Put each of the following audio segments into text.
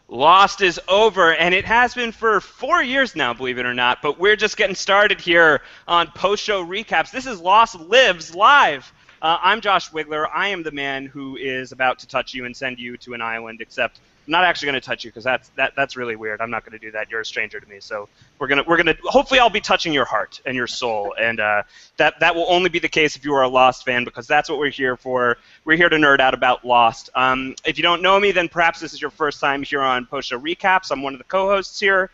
Lost is over, and it has been for 4 years now, believe it or not, but we're just getting started here on post-show recaps. This is Lost Lives Live. I'm Josh Wigler. I am the man who is about to touch you and send you to an island, except I'm not actually going to touch you because that's really weird. I'm not going to do that. You're a stranger to me, so we're gonna hopefully I'll be touching your heart and your soul, and that will only be the case if you are a Lost fan, because that's what we're here for. We're here to nerd out about Lost. If you don't know me, then perhaps this is your first time here on Post Show Recaps. I'm one of the co-hosts here.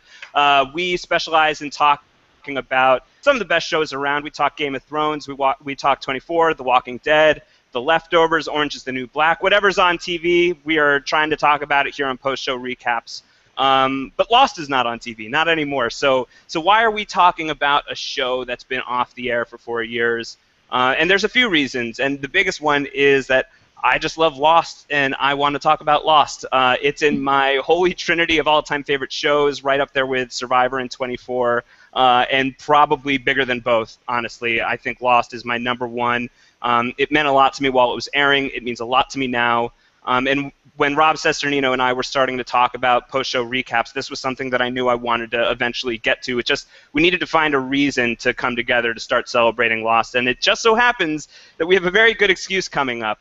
We specialize in talking about some of the best shows around. We talk Game of Thrones. We talk 24, The Walking Dead, The Leftovers, Orange is the New Black. Whatever's on TV, we are trying to talk about it here on Post Show Recaps. But Lost is not on TV, not anymore. So why are we talking about a show that's been off the air for 4 years? And there's a few reasons, and the biggest one is that I just love Lost, and I want to talk about Lost. It's in my holy trinity of all-time favorite shows, right up there with Survivor and 24, and probably bigger than both, honestly. I think Lost is my number one. It meant a lot to me while it was airing. It means a lot to me now. And when Rob Cesternino and I were starting to talk about post-show recaps, this was something that I knew I wanted to eventually get to. We needed to find a reason to come together to start celebrating Lost, and it just so happens that we have a very good excuse coming up.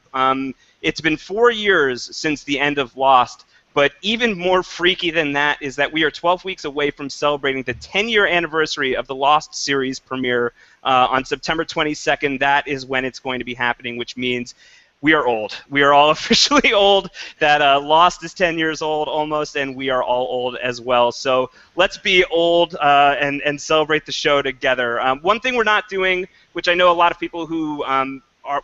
It's been 4 years since the end of Lost, but even more freaky than that is that we are 12 weeks away from celebrating the 10-year anniversary of the Lost series premiere on September 22nd. That is when it's going to be happening, which means we are old. We are all officially old. That Lost is 10 years old almost, and we are all old as well. So let's be old and celebrate the show together. One thing we're not doing, which I know a lot of people who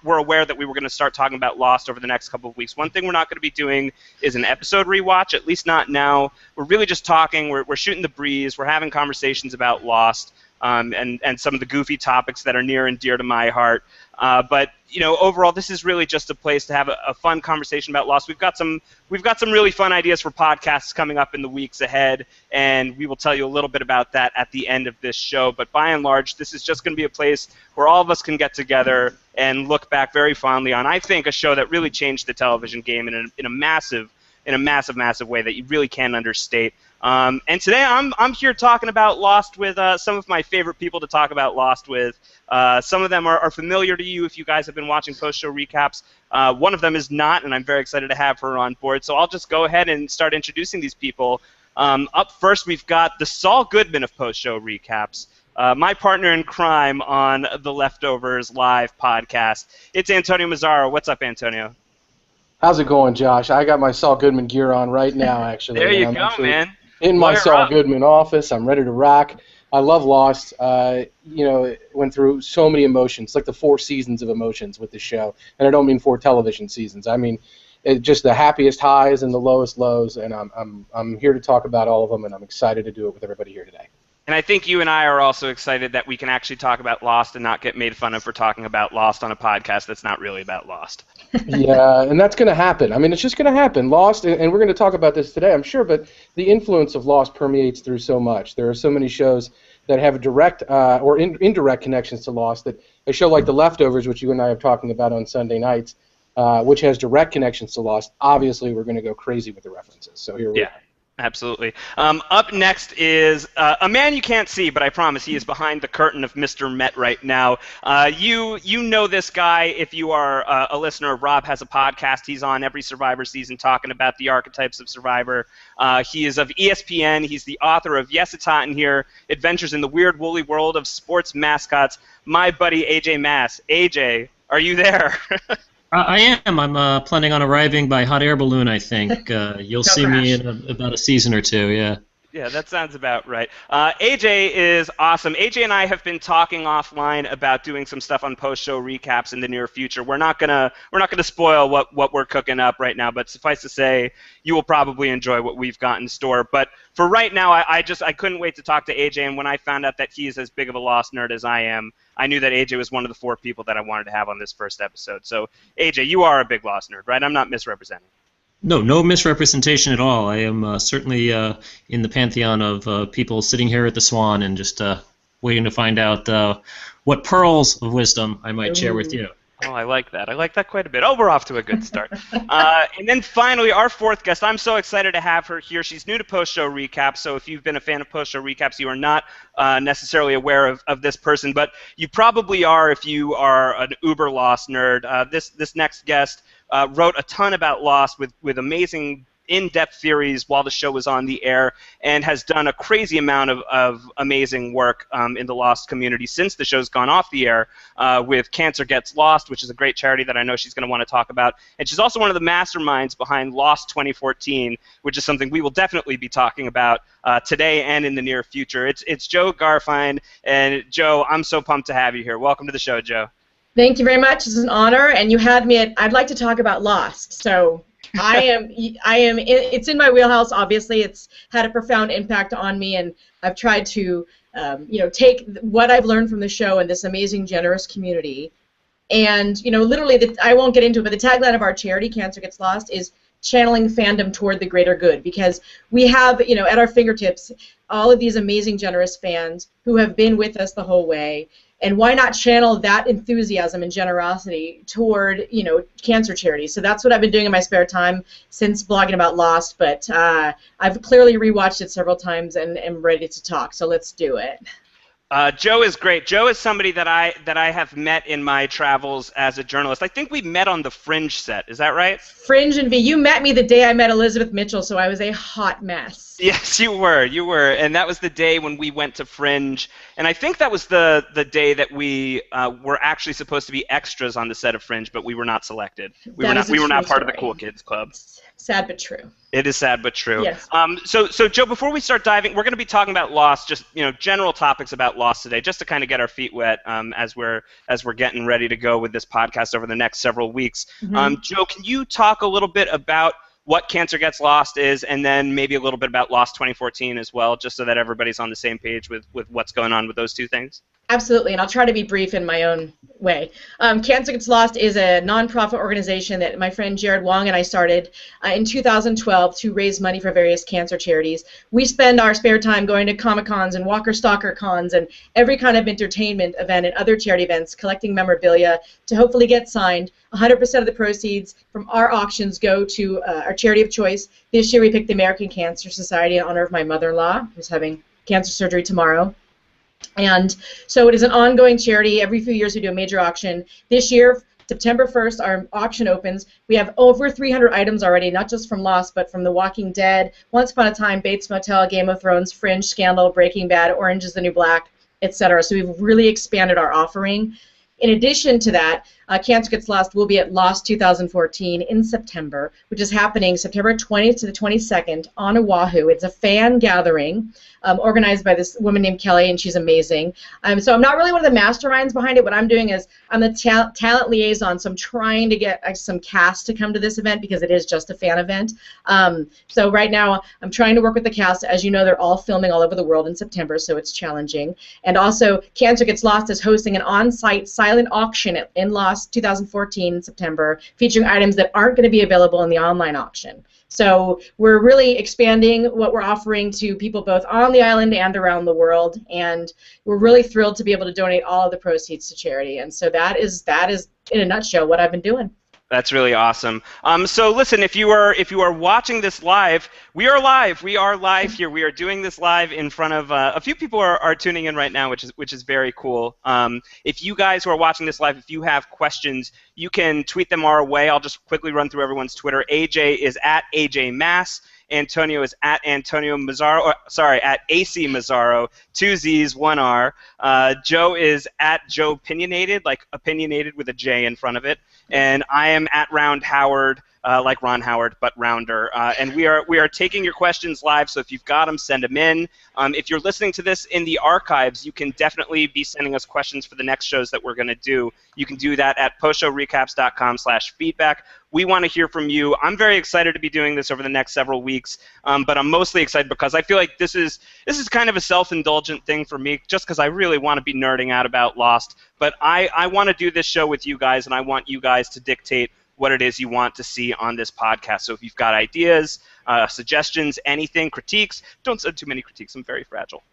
were aware that we were going to start talking about Lost over the next couple of weeks. One thing we're not going to be doing is an episode rewatch, at least not now. We're really just talking. We're shooting the breeze. We're having conversations about Lost and some of the goofy topics that are near and dear to my heart. But overall, this is really just a place to have a fun conversation about Lost. We've got some really fun ideas for podcasts coming up in the weeks ahead, and we will tell you a little bit about that at the end of this show. But by and large, this is just going to be a place where all of us can get together and look back very fondly on, I think, a show that really changed the television game in a massive way that you really can't understate. And today I'm here talking about Lost with some of my favorite people to talk about Lost with. Some of them are familiar to you if you guys have been watching post-show recaps. One of them is not, and I'm very excited to have her on board. So I'll just go ahead and start introducing these people. Up first, we've got the Saul Goodman of post-show recaps, my partner in crime on the Leftovers live podcast. It's Antonio Mazzaro. What's up, Antonio? How's it going, Josh? I got my Saul Goodman gear on right now, actually. There you go, man. In my Saul Goodman office. I'm ready to rock. I love Lost. It went through so many emotions, like the 4 seasons of emotions with the show. And I don't mean 4 television seasons. I mean just the happiest highs and the lowest lows. And I'm here to talk about all of them, and I'm excited to do it with everybody here today. And I think you and I are also excited that we can actually talk about Lost and not get made fun of for talking about Lost on a podcast that's not really about Lost. Yeah, and that's going to happen. I mean, it's just going to happen. Lost, and we're going to talk about this today, I'm sure, but the influence of Lost permeates through so much. There are so many shows that have direct or indirect connections to Lost. That a show like The Leftovers, which you and I are talking about on Sunday nights, which has direct connections to Lost, obviously we're going to go crazy with the references. So here we are. Absolutely. Up next is a man you can't see, but I promise he is behind the curtain of Mr. Met right now. You know this guy if you are a listener. Rob has a podcast. He's on every Survivor season talking about the archetypes of Survivor. He is of ESPN. He's the author of Yes, It's Hot in Here, Adventures in the Weird Woolly World of Sports Mascots. My buddy AJ Mass. AJ, are you there? I am. I'm planning on arriving by hot air balloon, I think. You'll see me in about a season or two, yeah. Yeah, that sounds about right. AJ is awesome. AJ and I have been talking offline about doing some stuff on post-show recaps in the near future. We're not gonna spoil what we're cooking up right now, but suffice to say, you will probably enjoy what we've got in store. But for right now, I couldn't wait to talk to AJ, and when I found out that he's as big of a Lost nerd as I am, I knew that AJ was one of the 4 people that I wanted to have on this first episode. So, AJ, you are a big Lost nerd, right? I'm not misrepresenting. No misrepresentation at all. I am certainly in the pantheon of people sitting here at the Swan and just waiting to find out what pearls of wisdom I might share with you. Oh, I like that. I like that quite a bit. Oh, we're off to a good start. And then finally, our fourth guest. I'm so excited to have her here. She's new to post-show recaps, so if you've been a fan of post-show recaps, you are not necessarily aware of this person, but you probably are if you are an uber Lost nerd. This next guest wrote a ton about Lost with amazing in-depth theories while the show was on the air, and has done a crazy amount of amazing work in the Lost community since the show's gone off the air with Cancer Gets Lost, which is a great charity that I know she's going to want to talk about. And she's also one of the masterminds behind Lost 2014, which is something we will definitely be talking about today and in the near future. It's Jo Garfein, and Jo, I'm so pumped to have you here. Welcome to the show, Jo. Thank you very much. It's an honor, and you had me at, I'd like to talk about Lost, so it's in my wheelhouse. Obviously, it's had a profound impact on me, and I've tried to, take what I've learned from the show and this amazing, generous community, and literally, I won't get into it, but the tagline of our charity, Cancer Gets Lost, is channeling fandom toward the greater good, because we have, at our fingertips, all of these amazing, generous fans who have been with us the whole way. And why not channel that enthusiasm and generosity toward, cancer charities? So that's what I've been doing in my spare time since blogging about Lost. But I've clearly rewatched it several times and am ready to talk. So let's do it. Jo is great. Jo is somebody that I have met in my travels as a journalist. I think we met on the Fringe set. Is that right? Fringe and V. You met me the day I met Elizabeth Mitchell, so I was a hot mess. Yes, you were. You were. And that was the day when we went to Fringe. And I think that was the day that we were actually supposed to be extras on the set of Fringe, but we were not selected. We were not part of the Cool Kids Club. Sad but true. It is sad but true. Yes. So Jo, before we start diving, we're going to be talking about Lost, just general topics about Lost today, just to kind of get our feet wet as we're getting ready to go with this podcast over the next several weeks. Mm-hmm. Jo, can you talk a little bit about what Cancer Gets Lost is, and then maybe a little bit about Lost 2014 as well, just so that everybody's on the same page with what's going on with those two things? Absolutely, and I'll try to be brief in my own way. Cancer Gets Lost is a nonprofit organization that my friend Jared Wong and I started in 2012 to raise money for various cancer charities. We spend our spare time going to Comic-Cons and Walker Stalker Cons and every kind of entertainment event and other charity events, collecting memorabilia to hopefully get signed. 100% of the proceeds from our auctions go to our charity of choice. This year we picked the American Cancer Society in honor of my mother-in-law, who's having cancer surgery tomorrow. And so it is an ongoing charity. Every few years we do a major auction. This year, September 1st, our auction opens. We have over 300 items already, not just from Lost, but from The Walking Dead, Once Upon a Time, Bates Motel, Game of Thrones, Fringe, Scandal, Breaking Bad, Orange is the New Black, etc. So we've really expanded our offering. In addition to that, Cancer Gets Lost will be at Lost 2014 in September, which is happening September 20th to the 22nd on Oahu. It's a fan gathering organized by this woman named Kelly, and she's amazing. So I'm not really one of the masterminds behind it. What I'm doing is I'm the talent liaison, so I'm trying to get some cast to come to this event because it is just a fan event. So right now I'm trying to work with the cast. As you know, they're all filming all over the world in September, so it's challenging. And also, Cancer Gets Lost is hosting an on-site silent auction in Lost 2014 in September, featuring items that aren't going to be available in the online auction. So we're really expanding what we're offering to people both on the island and around the world, and we're really thrilled to be able to donate all of the proceeds to charity. And so that is in a nutshell what I've been doing. That's really awesome. So listen, if you are watching this live, we are live. We are live here. We are doing this live in front of a few people are tuning in right now, which is very cool. If you guys who are watching this live, if you have questions, you can tweet them our way. I'll just quickly run through everyone's Twitter. AJ is at AJ Mass. Antonio is at Antonio Mazzaro, at AC Mazzaro, 2 Z's, 1 R. Jo is at Joe Opinionated, like opinionated with a J in front of it. And I am at Round Howard, like Ron Howard, but rounder. And we are taking your questions live, so if you've got them, send them in. If you're listening to this in the archives, you can definitely be sending us questions for the next shows that we're going to do. You can do that at postshowrecaps.com/feedback. We want to hear from you. I'm very excited to be doing this over the next several weeks, but I'm mostly excited because I feel like this is kind of a self-indulgent thing for me, just because I really want to be nerding out about Lost. But I want to do this show with you guys, and I want you guys to dictate what it is you want to see on this podcast. So if you've got ideas, suggestions, anything, critiques, don't send too many critiques. I'm very fragile.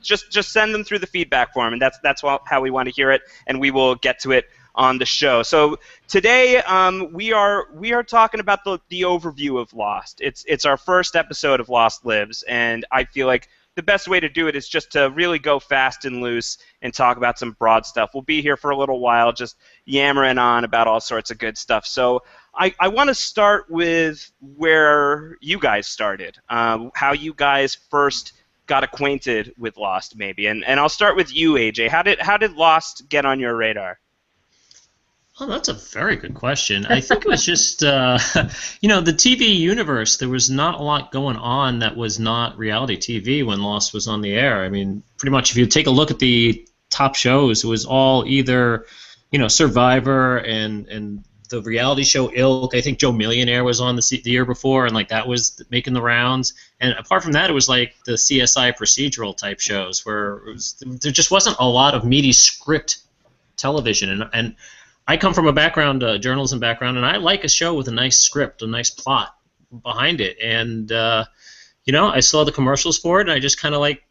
Just send them through the feedback form, and that's how we want to hear it, and we will get to it on the show. So today we are talking about the overview of Lost. It's our first episode of Lost Lives, and I feel like the best way to do it is just to really go fast and loose and talk about some broad stuff. We'll be here for a little while just yammering on about all sorts of good stuff. So I want to start with where you guys started, how you guys first got acquainted with Lost, maybe. And I'll start with you, AJ. How did Lost get on your radar? Well, that's a very good question. I think it was just, you know, the TV universe, there was not a lot going on that was not reality TV when Lost was on the air. I mean, pretty much if you take a look at the top shows, it was all either, you know, Survivor and the reality show ilk. I think Joe Millionaire was on the year before, and like that was making the rounds. And apart from that, it was like the CSI procedural type shows where there just wasn't a lot of meaty script television. And I come from a background, journalism background, and I like a show with a nice script, a nice plot behind it. And you know, I saw the commercials for it, and I just kind of like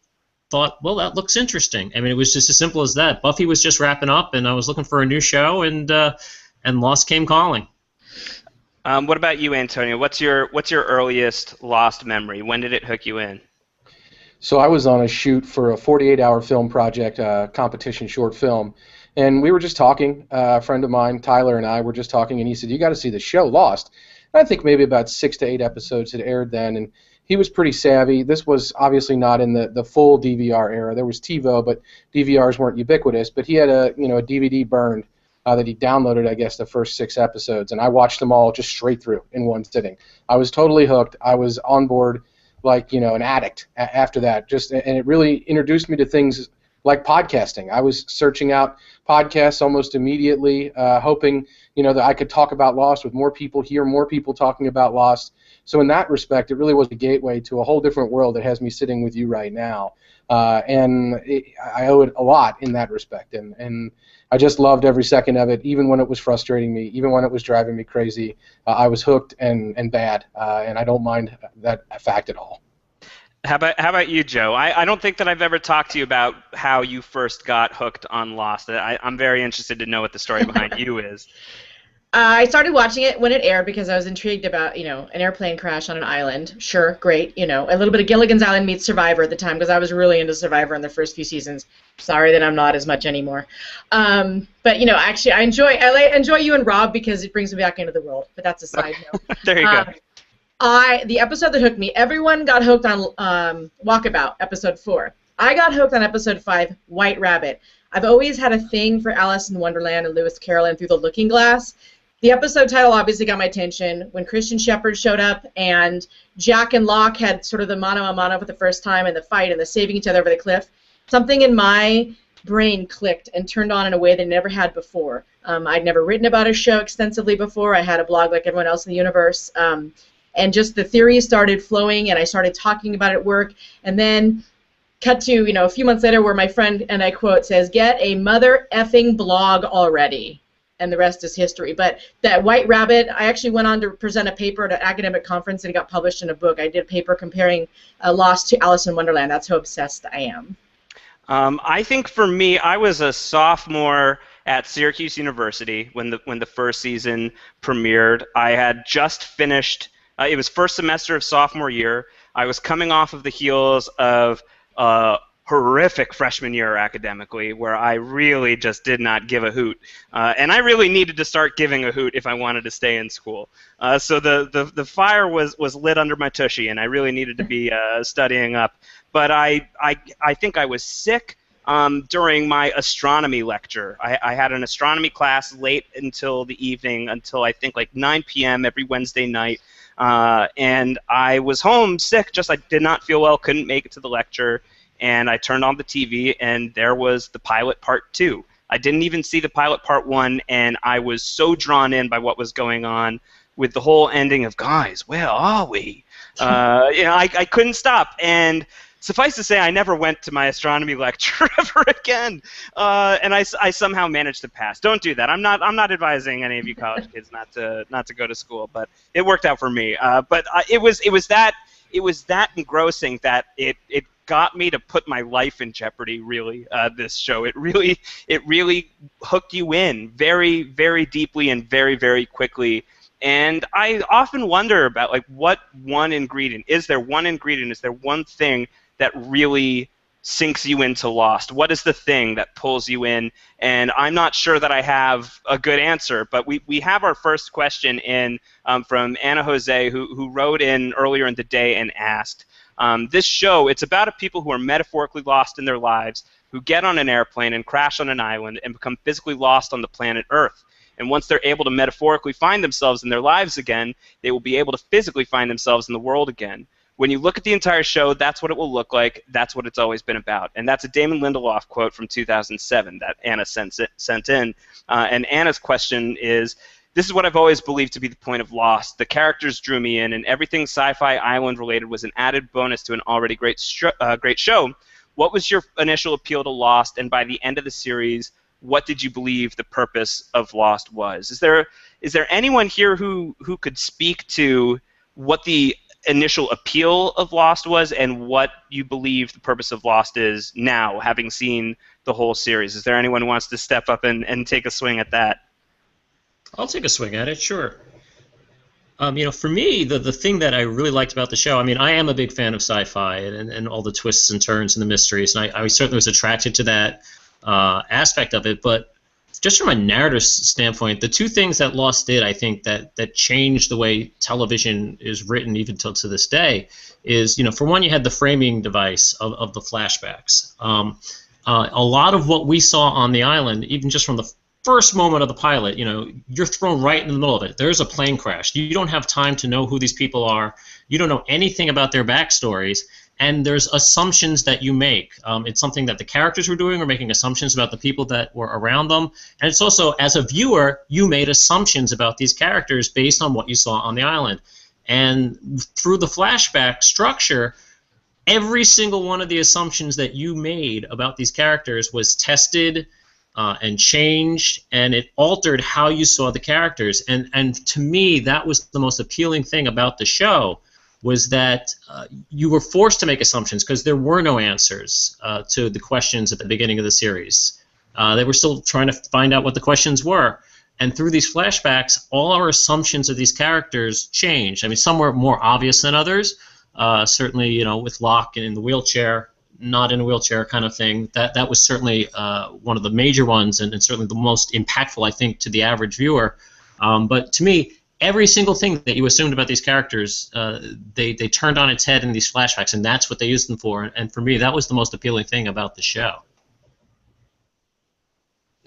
thought, well, that looks interesting. I mean, it was just as simple as that. Buffy was just wrapping up, and I was looking for a new show, and Lost came calling. What about you, Antonio? What's your earliest Lost memory? When did it hook you in? So I was on a shoot for a 48-hour film project, competition short film, and we were just talking. A friend of mine, Tyler, and I were just talking, and he said, "You got to see the show Lost." And I think maybe about 6 to 8 episodes had aired then, and he was pretty savvy. This was obviously not in the full DVR era. There was TiVo, but DVRs weren't ubiquitous. But he had a DVD burned that he downloaded, I guess, the first 6 episodes, and I watched them all just straight through in one sitting. I was totally hooked. I was on board like, an addict after that. And it really introduced me to things like podcasting. I was searching out podcasts almost immediately, hoping, that I could talk about Lost with more people, hear more people talking about Lost. So in that respect, it really was a gateway to a whole different world that has me sitting with you right now. I owe it a lot in that respect. And I just loved every second of it, even when it was frustrating me, even when it was driving me crazy. I was hooked and bad, and I don't mind that fact at all. How about you, Joe? I don't think that I've ever talked to you about how you first got hooked on Lost. I'm very interested to know what the story behind you is. I started watching it when it aired because I was intrigued about, an airplane crash on an island. Sure, great, a little bit of Gilligan's Island meets Survivor at the time because I was really into Survivor in the first few seasons. Sorry that I'm not as much anymore. But actually, I enjoy you and Rob because it brings me back into the world. But that's a side note. There you go. The episode that hooked me, everyone got hooked on Walkabout, episode 4. I got hooked on episode 5, White Rabbit. I've always had a thing for Alice in Wonderland and Lewis Carroll and Through the Looking Glass. The episode title obviously got my attention when Christian Shepherd showed up and Jack and Locke had sort of the mano a mano for the first time and the fight and the saving each other over the cliff. Something in my brain clicked and turned on in a way that it never had before. I'd never written about a show extensively before. I had a blog like everyone else in the universe. And just the theories started flowing and I started talking about it at work. And then cut to, a few months later where my friend, and I quote, says, "Get a mother effing blog already." And the rest is history. But that White Rabbit, I actually went on to present a paper at an academic conference and it got published in a book. I did a paper comparing Lost to Alice in Wonderland. That's how obsessed I am. I think for me, I was a sophomore at Syracuse University when the first season premiered. I had just finished, it was first semester of sophomore year. I was coming off of the heels of horrific freshman year academically, where I really just did not give a hoot, and I really needed to start giving a hoot if I wanted to stay in school. So the fire was lit under my tushy, and I really needed to be studying up. But I think I was sick during my astronomy lecture. I had an astronomy class late until the evening, until I think like 9 p.m. every Wednesday night, and I was home sick. I did not feel well, couldn't make it to the lecture. And I turned on the TV, and there was the pilot part 2. I didn't even see the pilot part 1, and I was so drawn in by what was going on with the whole ending of, guys, where are we? I couldn't stop. And suffice to say, I never went to my astronomy lecture ever again, and I somehow managed to pass. Don't do that. I'm not advising any of you college kids not to go to school, but it worked out for me. But it was that engrossing that it got me to put my life in jeopardy, really, this show. It really hooked you in very, very deeply and very, very quickly. And I often wonder about, like, what one ingredient, is there one ingredient, is there one thing that really sinks you into Lost? What is the thing that pulls you in? And I'm not sure that I have a good answer, but we have our first question in from Anna Jose, who wrote in earlier in the day and asked, this show, it's about a people who are metaphorically lost in their lives, who get on an airplane and crash on an island and become physically lost on the planet Earth. And once they're able to metaphorically find themselves in their lives again, they will be able to physically find themselves in the world again. When you look at the entire show, that's what it will look like. That's what it's always been about. And that's a Damon Lindelof quote from 2007 that Anna sent in. And Anna's question is, this is what I've always believed to be the point of Lost. The characters drew me in, and everything sci-fi island related was an added bonus to an already great show. What was your initial appeal to Lost, and by the end of the series, what did you believe the purpose of Lost was? Is there anyone here who could speak to what the initial appeal of Lost was and what you believe the purpose of Lost is now, having seen the whole series? Is there anyone who wants to step up and take a swing at that? I'll take a swing at it, sure. For me, the thing that I really liked about the show, I am a big fan of sci-fi and all the twists and turns and the mysteries, and I certainly was attracted to that aspect of it, but just from a narrative standpoint, the two things that Lost did, I think, that changed the way television is written even till to this day is, for one, you had the framing device of the flashbacks. A lot of what we saw on the island, even just from the first moment of the pilot, you're thrown right in the middle of it. There's a plane crash. You don't have time to know who these people are. You don't know anything about their backstories. And there's assumptions that you make. It's something that the characters were doing, or making assumptions about the people that were around them. And it's also, as a viewer, you made assumptions about these characters based on what you saw on the island. And through the flashback structure, every single one of the assumptions that you made about these characters was tested and changed, and it altered how you saw the characters. And to me, that was the most appealing thing about the show, was that you were forced to make assumptions because there were no answers to the questions at the beginning of the series. They were still trying to find out what the questions were. And through these flashbacks, all our assumptions of these characters changed. Some were more obvious than others. Certainly, with Locke in the wheelchair, not in a wheelchair kind of thing. That was certainly one of the major ones, and certainly the most impactful, I think, to the average viewer. But to me, every single thing that you assumed about these characters, they turned on its head in these flashbacks, and that's what they used them for. And for me, that was the most appealing thing about the show.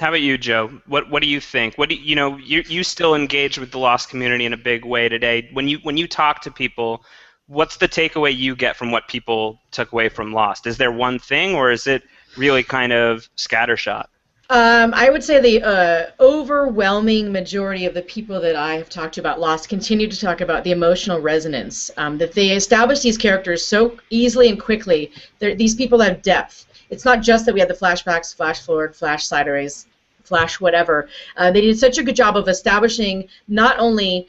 How about you, Joe? What do you think? You still engage with the Lost community in a big way today. When you talk to people, what's the takeaway you get from what people took away from Lost? Is there one thing, or is it really kind of scattershot? I would say the overwhelming majority of the people that I have talked to about Lost continue to talk about the emotional resonance, that they establish these characters so easily and quickly. These people have depth. It's not just that we had the flashbacks, flash forward, flash sideways, flash whatever. They did such a good job of establishing not only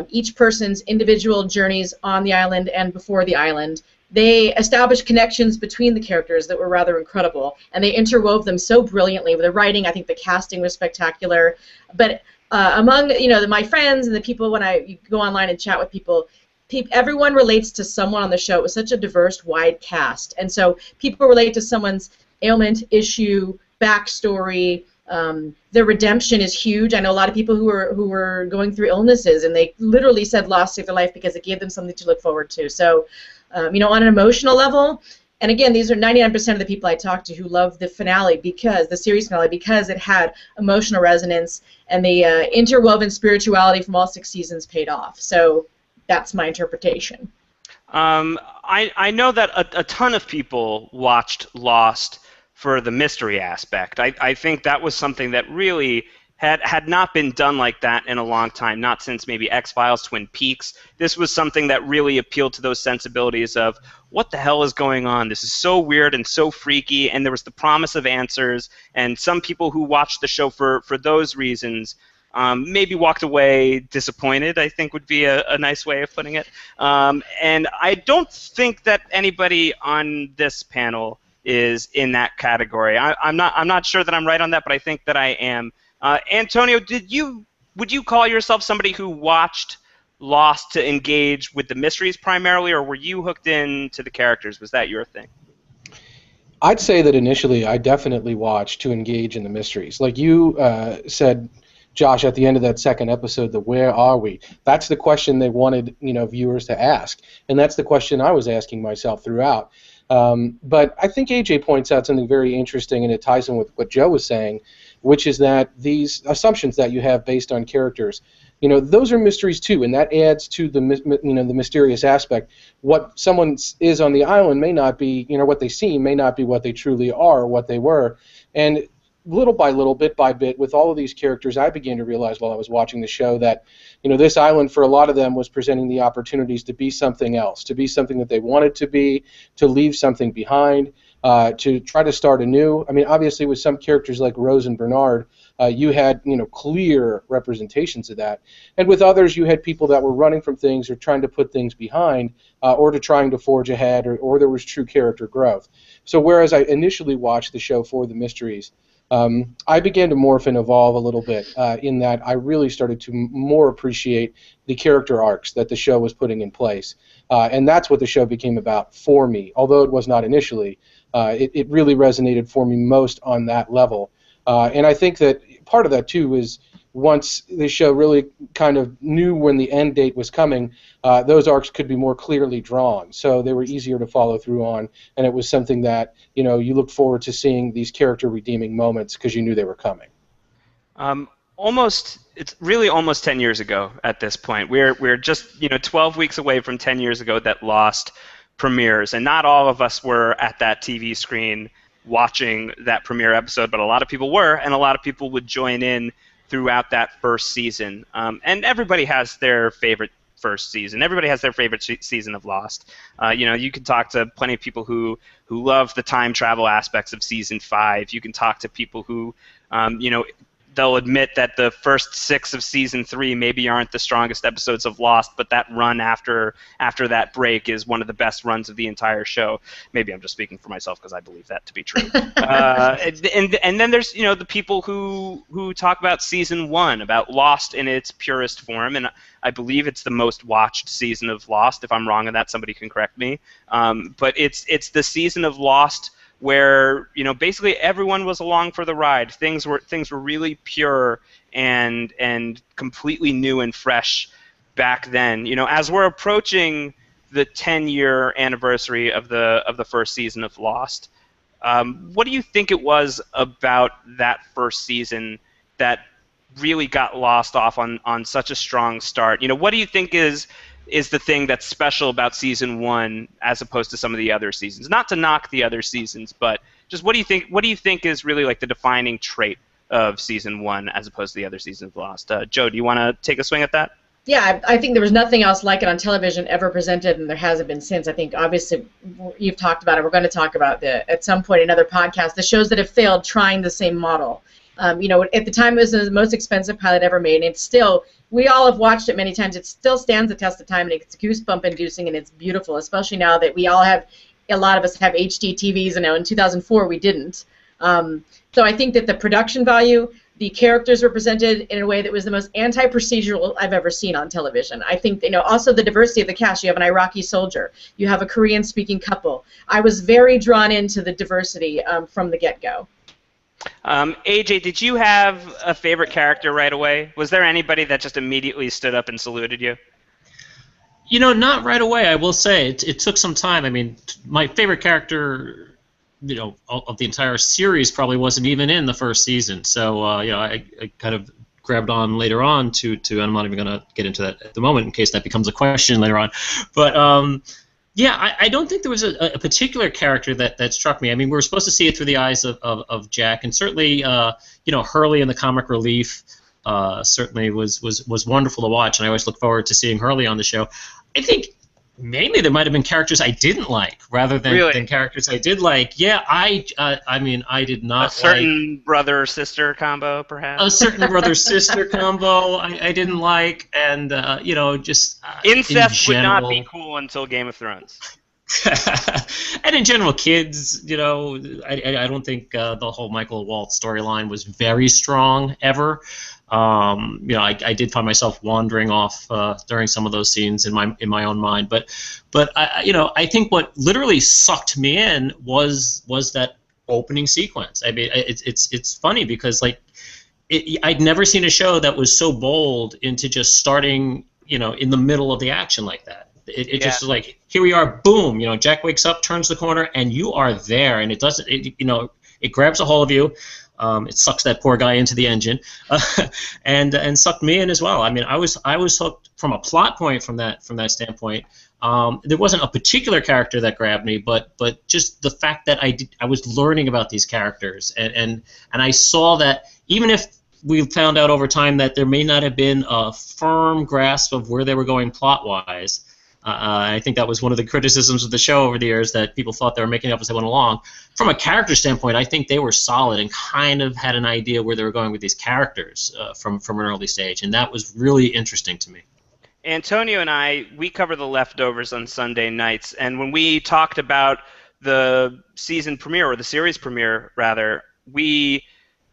each person's individual journeys on the island and before the island. They established connections between the characters that were rather incredible, and they interwove them so brilliantly with the writing. I think the casting was spectacular. But among my friends and the people, when I go online and chat with people, everyone relates to someone on the show. It was such a diverse, wide cast, and so people relate to someone's ailment, issue, backstory. Their redemption is huge. I know a lot of people who were going through illnesses, and they literally said Lost saved their life because it gave them something to look forward to. So, on an emotional level, and again, these are 99% of the people I talked to who love the finale, the series finale, because it had emotional resonance, and the interwoven spirituality from all 6 seasons paid off. So that's my interpretation. I know that a ton of people watched Lost for the mystery aspect. I think that was something that really had not been done like that in a long time, not since maybe X-Files, Twin Peaks. This was something that really appealed to those sensibilities of, what the hell is going on? This is so weird and so freaky, and there was the promise of answers, and some people who watched the show for those reasons maybe walked away disappointed, I think would be a nice way of putting it. And I don't think that anybody on this panel is in that category. I'm not sure that I'm right on that, but I think that I am. Antonio, would you call yourself somebody who watched Lost to engage with the mysteries primarily, or were you hooked into the characters? Was that your thing? I'd say that initially I definitely watched to engage in the mysteries. Like you said, Josh, at the end of that second episode, the where are we? That's the question they wanted, viewers to ask, and that's the question I was asking myself throughout. But I think AJ points out something very interesting, and it ties in with what Jo was saying, which is that these assumptions that you have based on characters, those are mysteries too, and that adds to the the mysterious aspect. What someone is on the island may not be, what they seem may not be what they truly are or what they were, and little by little, bit by bit, with all of these characters, I began to realize while I was watching the show that, this island for a lot of them was presenting the opportunities to be something else, to be something that they wanted to be, to leave something behind, to try to start anew. I mean, obviously, with some characters like Rose and Bernard, you had, clear representations of that. And with others, you had people that were running from things or trying to put things behind or to trying to forge ahead, or there was true character growth. So whereas I initially watched the show for the mysteries, I began to morph and evolve a little bit in that I really started to more appreciate the character arcs that the show was putting in place. And that's what the show became about for me. Although it was not initially, it really resonated for me most on that level. And I think that part of that, too, is once the show really kind of knew when the end date was coming, those arcs could be more clearly drawn. So they were easier to follow through on, and it was something that, you looked forward to seeing these character redeeming moments because you knew they were coming. It's really almost 10 years ago at this point. We're just 12 weeks away from 10 years ago that Lost premieres, and not all of us were at that TV screen watching that premiere episode, but a lot of people were, and a lot of people would join in throughout that first season. And everybody has their favorite first season. Everybody has their favorite season of Lost. You can talk to plenty of people who love the time travel aspects of season 5. You can talk to people who, they'll admit that the first 6 of season 3 maybe aren't the strongest episodes of Lost, but that run after that break is one of the best runs of the entire show. Maybe I'm just speaking for myself because I believe that to be true. And then there's the people who talk about season 1, about Lost in its purest form, and I believe it's the most watched season of Lost. If I'm wrong on that, somebody can correct me. But it's the season of Lost where basically everyone was along for the ride. Things were really pure and completely new and fresh back then. As we're approaching the 10-year anniversary of the first season of Lost, what do you think it was about that first season that really got Lost off on such a strong start? What do you think is the thing that's special about season 1 as opposed to some of the other seasons? Not to knock the other seasons, but just what do you think is really like the defining trait of season 1 as opposed to the other seasons of Lost? Jo, do you want to take a swing at that? Yeah, I think there was nothing else like it on television ever presented, and there hasn't been since. I think, obviously, you've talked about it. We're going to talk about at some point another podcast, the shows that have failed trying the same model. At the time, it was the most expensive pilot ever made, and it's still, we all have watched it many times. It still stands the test of time, and it's goosebump-inducing, and it's beautiful, especially now that we all have, a lot of us have HD TVs, and in 2004 we didn't. So I think that the production value, the characters were presented in a way that was the most anti-procedural I've ever seen on television. I think, also the diversity of the cast. You have an Iraqi soldier. You have a Korean-speaking couple. I was very drawn into the diversity from the get-go. AJ, did you have a favorite character right away? Was there anybody that just immediately stood up and saluted you? Not right away, I will say. It took some time. I mean, my favorite character, of the entire series probably wasn't even in the first season. So, I kind of grabbed on later on to I'm not even going to get into that at the moment in case that becomes a question later on. But, I don't think there was a particular character that struck me. I mean, we were supposed to see it through the eyes of Jack, and certainly, Hurley in the comic relief certainly was wonderful to watch, and I always look forward to seeing Hurley on the show. I think Mainly, there might have been characters I didn't like rather than characters I did like. Yeah, I mean, I did not like a certain brother-sister combo, perhaps. A certain brother-sister combo I didn't like, and just incest in would not be general. cool until Game of Thrones. And in general, kids, I don't think the whole Michael Walt storyline was very strong ever. I did find myself wandering off during some of those scenes in my own mind, but I think what literally sucked me in was that opening sequence. I mean, it's funny because I'd never seen a show that was so bold into just starting in the middle of the action like that. It just was like, here we are, boom, Jack wakes up, turns the corner, and you are there, and it doesn't, it grabs a hold of you. It sucks that poor guy into the engine, and sucked me in as well. I mean, I was hooked from a plot point from that standpoint. There wasn't a particular character that grabbed me, but just the fact that I was learning about these characters, and I saw that even if we found out over time that there may not have been a firm grasp of where they were going plot-wise. I think that was one of the criticisms of the show over the years, that people thought they were making up as they went along. From a character standpoint, I think they were solid and kind of had an idea where they were going with these characters from an early stage, and that was really interesting to me. Antonio and we cover The Leftovers on Sunday nights, and when we talked about the season premiere, or the series premiere, rather,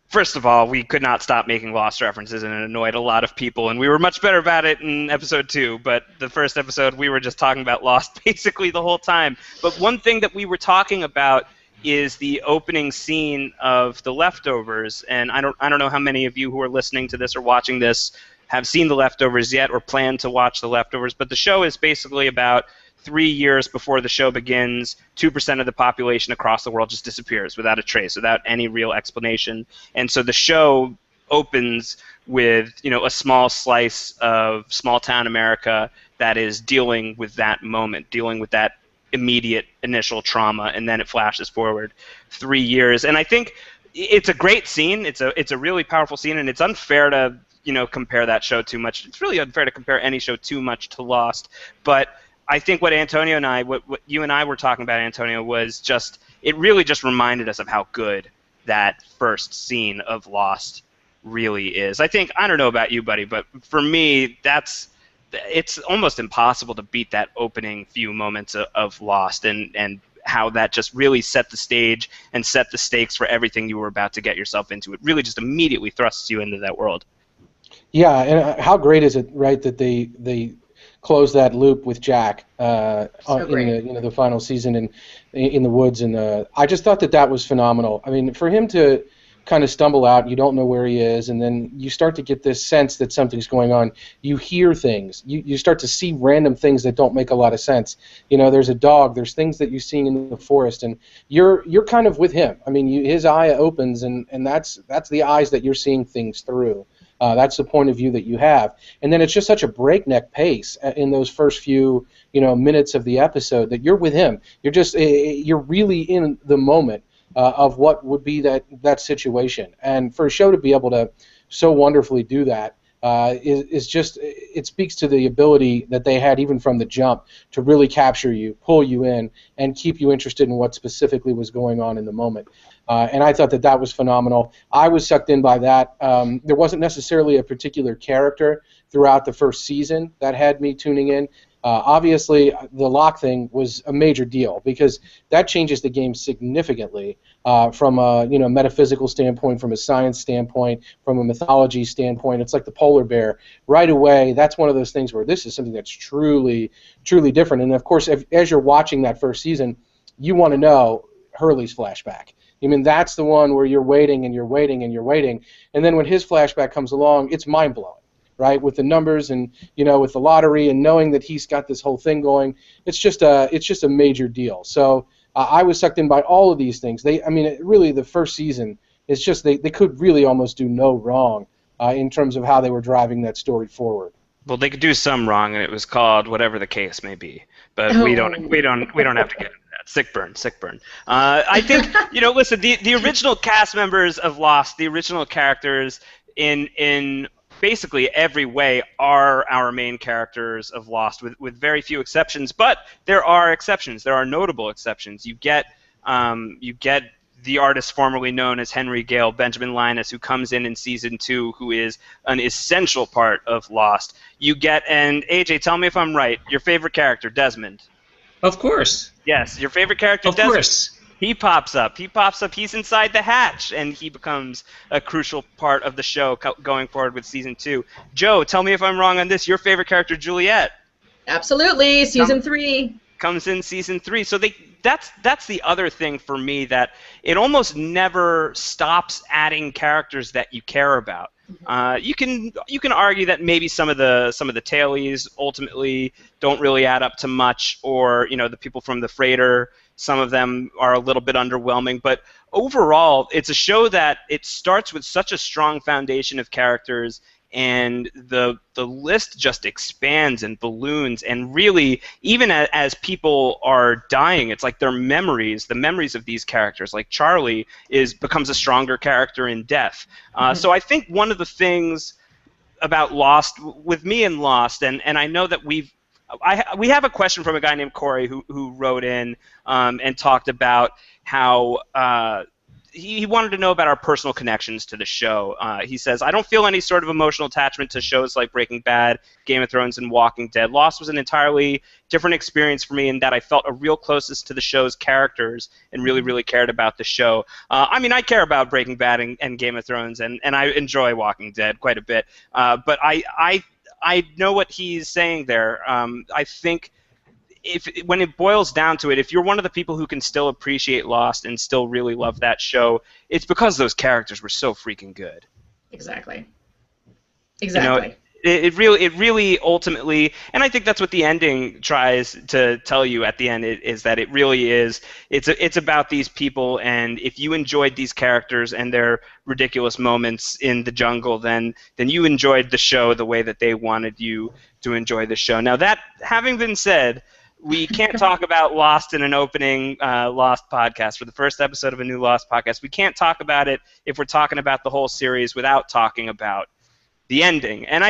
first of all, we could not stop making Lost references, and it annoyed a lot of people, and we were much better about it in episode 2, but the first episode we were just talking about Lost basically the whole time. But one thing that we were talking about is the opening scene of The Leftovers, and I don't know how many of you who are listening to this or watching this have seen The Leftovers yet or plan to watch The Leftovers, but the show is basically about 3 years before the show begins, 2% of the population across the world just disappears without a trace, without any real explanation. And so the show opens with, a small slice of small-town America that is dealing with that moment, dealing with that immediate initial trauma, and then it flashes forward 3 years. And I think it's a great scene. It's a really powerful scene, and it's unfair to, compare that show too much. It's really unfair to compare any show too much to Lost, but I think what Antonio and what you and I were talking about, Antonio, was it really just reminded us of how good that first scene of Lost really is. I don't know about you, buddy, but for me, it's almost impossible to beat that opening few moments of Lost, and how that just really set the stage and set the stakes for everything you were about to get yourself into. It really just immediately thrusts you into that world. Yeah, and how great is it, right, that they close that loop with Jack in the final season in the woods, and I just thought that was phenomenal. I mean, for him to kind of stumble out, you don't know where he is, and then you start to get this sense that something's going on. You hear things. You start to see random things that don't make a lot of sense. There's a dog. There's things that you're seeing in the forest, and you're kind of with him. I mean, his eye opens, and that's the eyes that you're seeing things through. That's the point of view that you have, and then it's just such a breakneck pace in those first few minutes of the episode that you're with him. You're really in the moment of what would be that situation, and for a show to be able to so wonderfully do that is just, it speaks to the ability that they had even from the jump to really capture you, pull you in, and keep you interested in what specifically was going on in the moment. And I thought that was phenomenal. I was sucked in by that. There wasn't necessarily a particular character throughout the first season that had me tuning in. Obviously, the Locke thing was a major deal because that changes the game significantly from a metaphysical standpoint, from a science standpoint, from a mythology standpoint. It's like the polar bear. Right away, that's one of those things where this is something that's truly, truly different. And of course, as you're watching that first season, you want to know Hurley's flashback. I mean, that's the one where you're waiting and you're waiting and you're waiting, and then when his flashback comes along, it's mind-blowing. Right, with the numbers and with the lottery and knowing that he's got this whole thing going, it's just a major deal. So I was sucked in by all of these things. Really the first season is just they could really almost do no wrong in terms of how they were driving that story forward. Well, they could do some wrong, and it was called whatever the case may be. But we don't have to get into that. Sick burn. I think listen, the original cast members of Lost, the original characters in basically every way are our main characters of Lost, with very few exceptions. But there are exceptions. There are notable exceptions. You get the artist formerly known as Henry Gale, Benjamin Linus, who comes in season 2, who is an essential part of Lost. You get, and AJ, tell me if I'm right, your favorite character, Desmond. Of course. Yes, your favorite character, Of Desmond. course. He pops up. He's inside the hatch, and he becomes a crucial part of the show going forward with season 2. Jo, tell me if I'm wrong on this. Your favorite character, Juliet. Absolutely, season 3. Comes in season 3. So that's the other thing for me, that it almost never stops adding characters that you care about. You can argue that maybe some of the tailies ultimately don't really add up to much, or the people from the freighter, some of them are a little bit underwhelming, but overall it's a show that it starts with such a strong foundation of characters, and the list just expands and balloons, and really, even as people are dying, it's like the memories of these characters, like Charlie, becomes a stronger character in death. So I think one of the things about Lost, with me and Lost, and I know that we have a question from a guy named Corey who wrote in and talked about how he wanted to know about our personal connections to the show. He says, I don't feel any sort of emotional attachment to shows like Breaking Bad, Game of Thrones, and Walking Dead. Lost was an entirely different experience for me in that I felt a real closeness to the show's characters and really, really cared about the show. I mean, I care about Breaking Bad and Game of Thrones, and I enjoy Walking Dead quite a bit. But I know what he's saying there. I think when it boils down to it, if you're one of the people who can still appreciate Lost and still really love that show, it's because those characters were so freaking good. Exactly. It really ultimately, and I think that's what the ending tries to tell you at the end, is that it really is. It's about these people, and if you enjoyed these characters and their ridiculous moments in the jungle, then you enjoyed the show the way that they wanted you to enjoy the show. Now, that having been said, we can't talk about Lost in an opening Lost podcast. For the first episode of a new Lost podcast, we can't talk about it if we're talking about the whole series without talking about the ending. And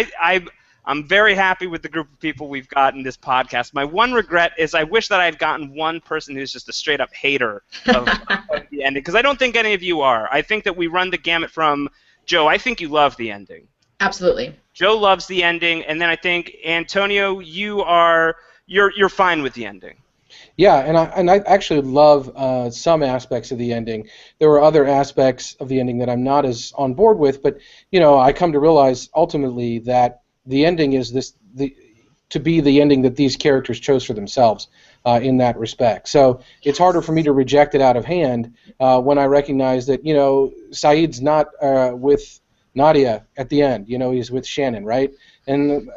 I'm very happy with the group of people we've got in this podcast. My one regret is I wish that I had gotten one person who's just a straight-up hater of the ending, because I don't think any of you are. I think that we run the gamut from, Jo, I think you love the ending. Absolutely. Jo loves the ending, and then I think, Antonio, you're fine with the ending. Yeah, and I actually love some aspects of the ending. There were other aspects of the ending that I'm not as on board with, but I come to realize ultimately that the ending is to be the ending that these characters chose for themselves in that respect. So it's harder for me to reject it out of hand when I recognize that Saeed's not with Nadia at the end. He's with Shannon, right? And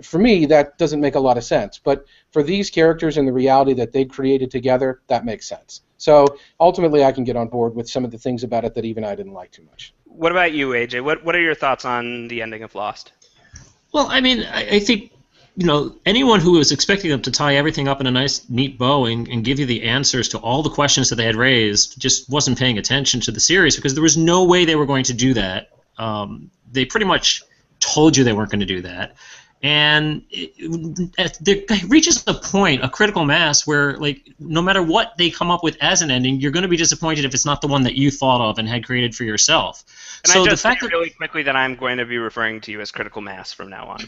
for me, that doesn't make a lot of sense. But for these characters and the reality that they created together, that makes sense. So ultimately, I can get on board with some of the things about it that even I didn't like too much. What about you, AJ? What are your thoughts on the ending of Lost? Well, I mean, I think, anyone who was expecting them to tie everything up in a nice, neat bow and give you the answers to all the questions that they had raised just wasn't paying attention to the series, because there was no way they were going to do that. They pretty much told you they weren't going to do that. And it reaches a point, a critical mass, where no matter what they come up with as an ending, you're going to be disappointed if it's not the one that you thought of and had created for yourself. And so I just say really quickly that I'm going to be referring to you as critical mass from now on.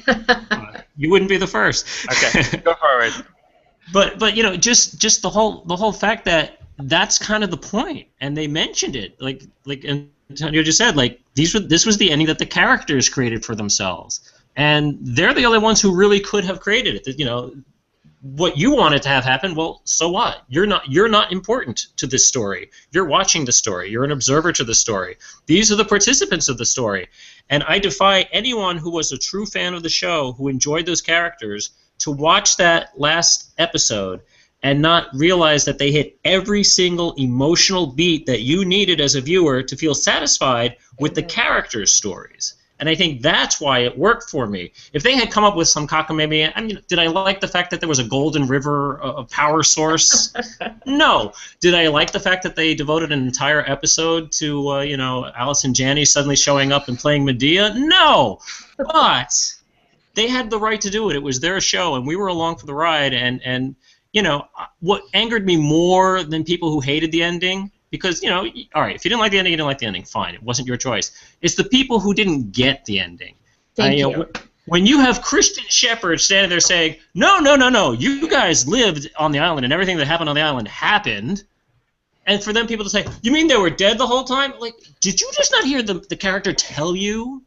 You wouldn't be the first. Okay, go forward. But just the whole fact that that's kind of the point, and they mentioned it, like Antonio just said, this was the ending that the characters created for themselves. And they're the only ones who really could have created it. What you wanted to have happen, well, so what? You're not important to this story. You're watching the story. You're an observer to the story. These are the participants of the story. And I defy anyone who was a true fan of the show, who enjoyed those characters, to watch that last episode and not realize that they hit every single emotional beat that you needed as a viewer to feel satisfied with the characters' stories. And I think that's why it worked for me. If they had come up with some cockamamie, I mean, did I like the fact that there was a golden river power source? No. Did I like the fact that they devoted an entire episode to, Alice and Janney suddenly showing up and playing Medea? No. But they had the right to do it. It was their show, and we were along for the ride. And what angered me more than people who hated the ending, because, all right, if you didn't like the ending, you didn't like the ending. Fine. It wasn't your choice. It's the people who didn't get the ending. Thank you. When you have Christian Shepherd standing there saying, no, you guys lived on the island and everything that happened on the island happened, and for them people to say, you mean they were dead the whole time? Like, did you just not hear the character tell you,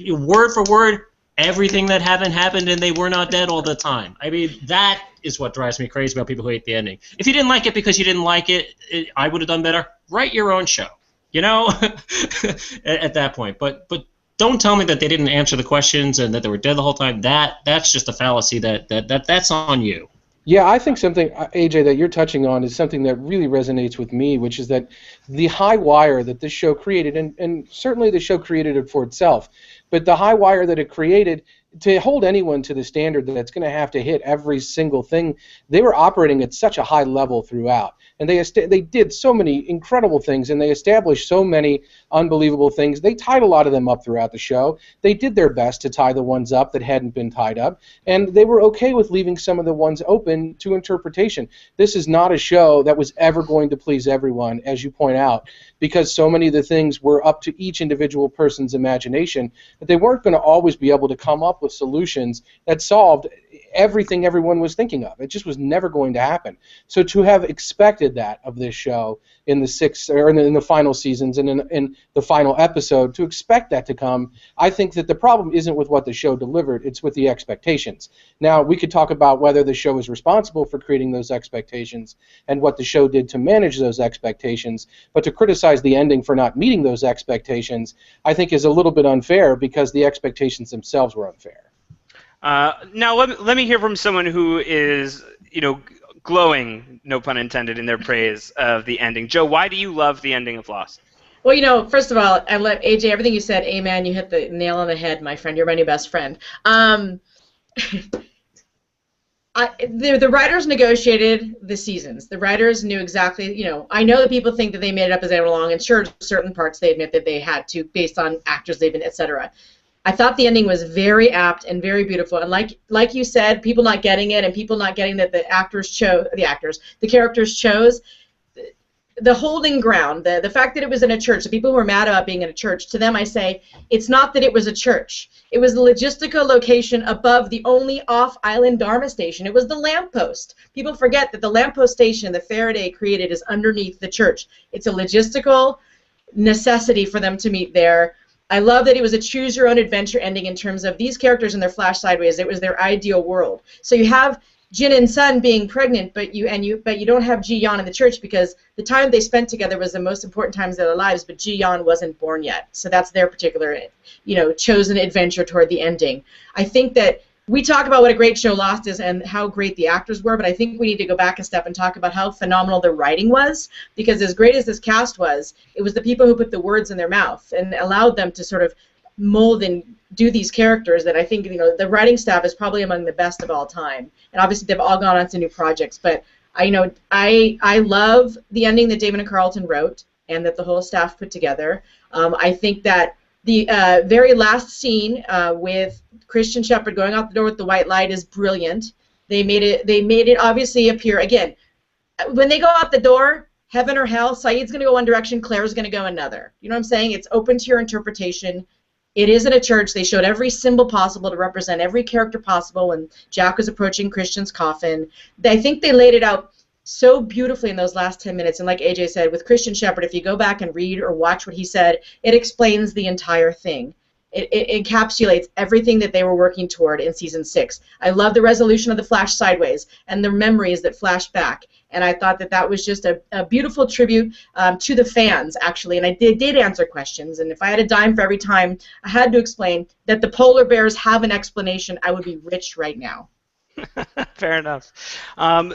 word for word, everything that happened and they were not dead all the time? I mean, that is what drives me crazy about people who hate the ending. If you didn't like it because you didn't like it, I would have done better. Write your own show, at that point. But don't tell me that they didn't answer the questions and that they were dead the whole time. That's just a fallacy. That's on you. Yeah, I think something, AJ, that you're touching on is something that really resonates with me, which is that the high wire that this show created, and certainly the show created it for itself, but the high wire that it created, to hold anyone to the standard that's going to have to hit every single thing, they were operating at such a high level throughout. And they did so many incredible things, and they established so many unbelievable things. They tied a lot of them up throughout the show. They did their best to tie the ones up that hadn't been tied up, and they were okay with leaving some of the ones open to interpretation. This is not a show that was ever going to please everyone, as you point out, because so many of the things were up to each individual person's imagination, that they weren't going to always be able to come up with solutions that solved everything everyone was thinking of. It just was never going to happen. So to have expected that of this show in the final seasons and in the final episode, to expect that to come, I think that the problem isn't with what the show delivered, it's with the expectations. Now, we could talk about whether the show is responsible for creating those expectations and what the show did to manage those expectations, but to criticize the ending for not meeting those expectations, I think is a little bit unfair, because the expectations themselves were unfair. Now, let me hear from someone who is, glowing, no pun intended, in their praise of the ending. Jo, why do you love the ending of Lost? Well, first of all, I love AJ. Everything you said, amen. You hit the nail on the head, my friend. You're my new best friend. The writers negotiated the seasons. The writers knew exactly, I know that people think that they made it up as they went along, and sure, certain parts they admit that they had to, based on actors they've been, etc. I thought the ending was very apt and very beautiful, and like you said, people not getting it and people not getting that the characters chose the holding ground, the fact that it was in a church. The people who were mad about being in a church, to them I say, it's not that it was a church. It was the logistical location above the only off-island Dharma station. It was the lamppost. People forget that the lamppost station that Faraday created is underneath the church. It's a logistical necessity for them to meet there. I love that it was a choose-your-own-adventure ending in terms of these characters and their flash sideways. It was their ideal world. So you have Jin and Sun being pregnant, but you don't have Ji-Yeon in the church, because the time they spent together was the most important times of their lives, but Ji-Yeon wasn't born yet. So that's their particular, chosen adventure toward the ending. I think that we talk about what a great show Lost is and how great the actors were, but I think we need to go back a step and talk about how phenomenal the writing was, because as great as this cast was, it was the people who put the words in their mouth and allowed them to sort of mold and do these characters that I think, the writing staff is probably among the best of all time. And obviously they've all gone on to new projects, but I love the ending that Damon and Carlton wrote and that the whole staff put together. I think that the very last scene with Christian Shepherd going out the door with the white light is brilliant. They made it obviously appear, again, when they go out the door, heaven or hell, Saeed's going to go one direction, Claire's going to go another. You know what I'm saying? It's open to your interpretation. It is in a church. They showed every symbol possible to represent every character possible when Jack was approaching Christian's coffin. I think they laid it out so beautifully in those last 10 minutes. And like AJ said, with Christian Shepherd, if you go back and read or watch what he said, it explains the entire thing. It encapsulates everything that they were working toward in Season 6. I love the resolution of the flash sideways and the memories that flash back. And I thought that was just a beautiful tribute to the fans, actually. And I did answer questions. And if I had a dime for every time I had to explain that the polar bears have an explanation, I would be rich right now. Fair enough.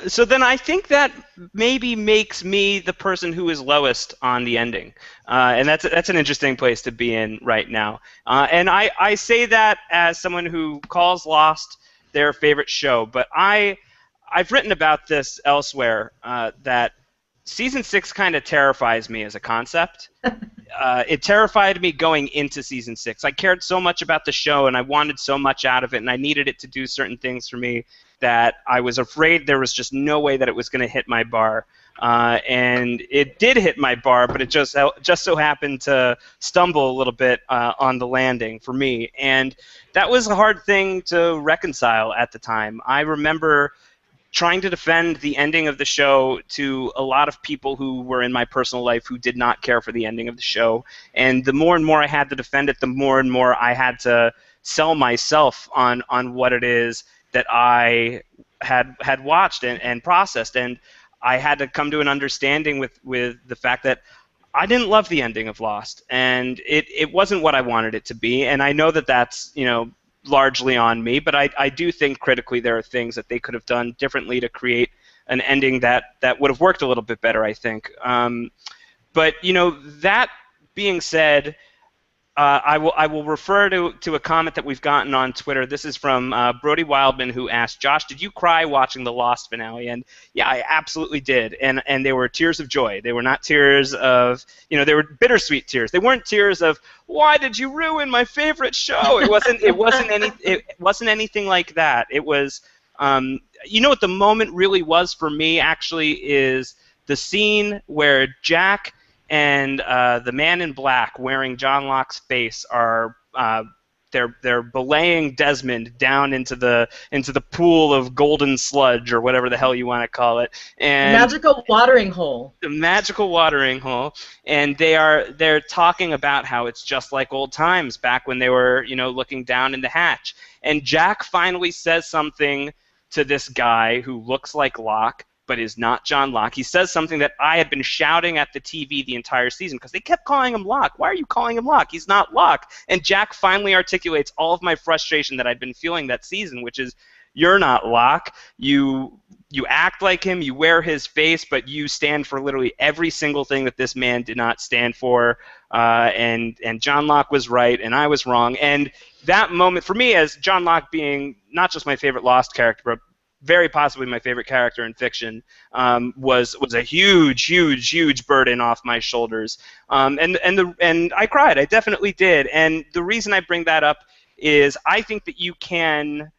So then I think that maybe makes me the person who is lowest on the ending, and that's an interesting place to be in right now. And I say that as someone who calls Lost their favorite show, but I've written about this elsewhere, that season 6 kind of terrifies me as a concept. It terrified me going into season 6. I cared so much about the show, and I wanted so much out of it, and I needed it to do certain things for me that I was afraid there was just no way that it was going to hit my bar. And it did hit my bar, but it just so happened to stumble a little bit on the landing for me. And that was a hard thing to reconcile at the time. I remember trying to defend the ending of the show to a lot of people who were in my personal life who did not care for the ending of the show. And the more and more I had to defend it, the more and more I had to sell myself on what it is that I had watched and processed. And I had to come to an understanding with the fact that I didn't love the ending of Lost, and it wasn't what I wanted it to be. And I know that that's, largely on me, but I do think critically there are things that they could have done differently to create an ending that would have worked a little bit better, I think. But that being said, I will refer to a comment that we've gotten on Twitter. This is from Brody Wildman, who asked, Josh, did you cry watching the Lost finale? And yeah, I absolutely did. And they were tears of joy. They were not tears of, they were bittersweet tears. They weren't tears of, why did you ruin my favorite show? It wasn't anything like that. It was, what the moment really was for me actually is the scene where Jack and the man in black wearing John Locke's face are they're belaying Desmond down into the pool of golden sludge or whatever the hell you want to call it. And magical watering hole. The magical watering hole, and they're talking about how it's just like old times back when they were looking down in the hatch. And Jack finally says something to this guy who looks like Locke, but is not John Locke. He says something that I had been shouting at the TV the entire season because they kept calling him Locke. Why are you calling him Locke? He's not Locke. And Jack finally articulates all of my frustration that I'd been feeling that season, which is, you're not Locke. You act like him. You wear his face, but you stand for literally every single thing that this man did not stand for. And John Locke was right, and I was wrong. And that moment, for me, as John Locke being not just my favorite Lost character, but very possibly my favorite character in fiction, was a huge burden off my shoulders, and I cried. I definitely did. And the reason I bring that up is I think that you can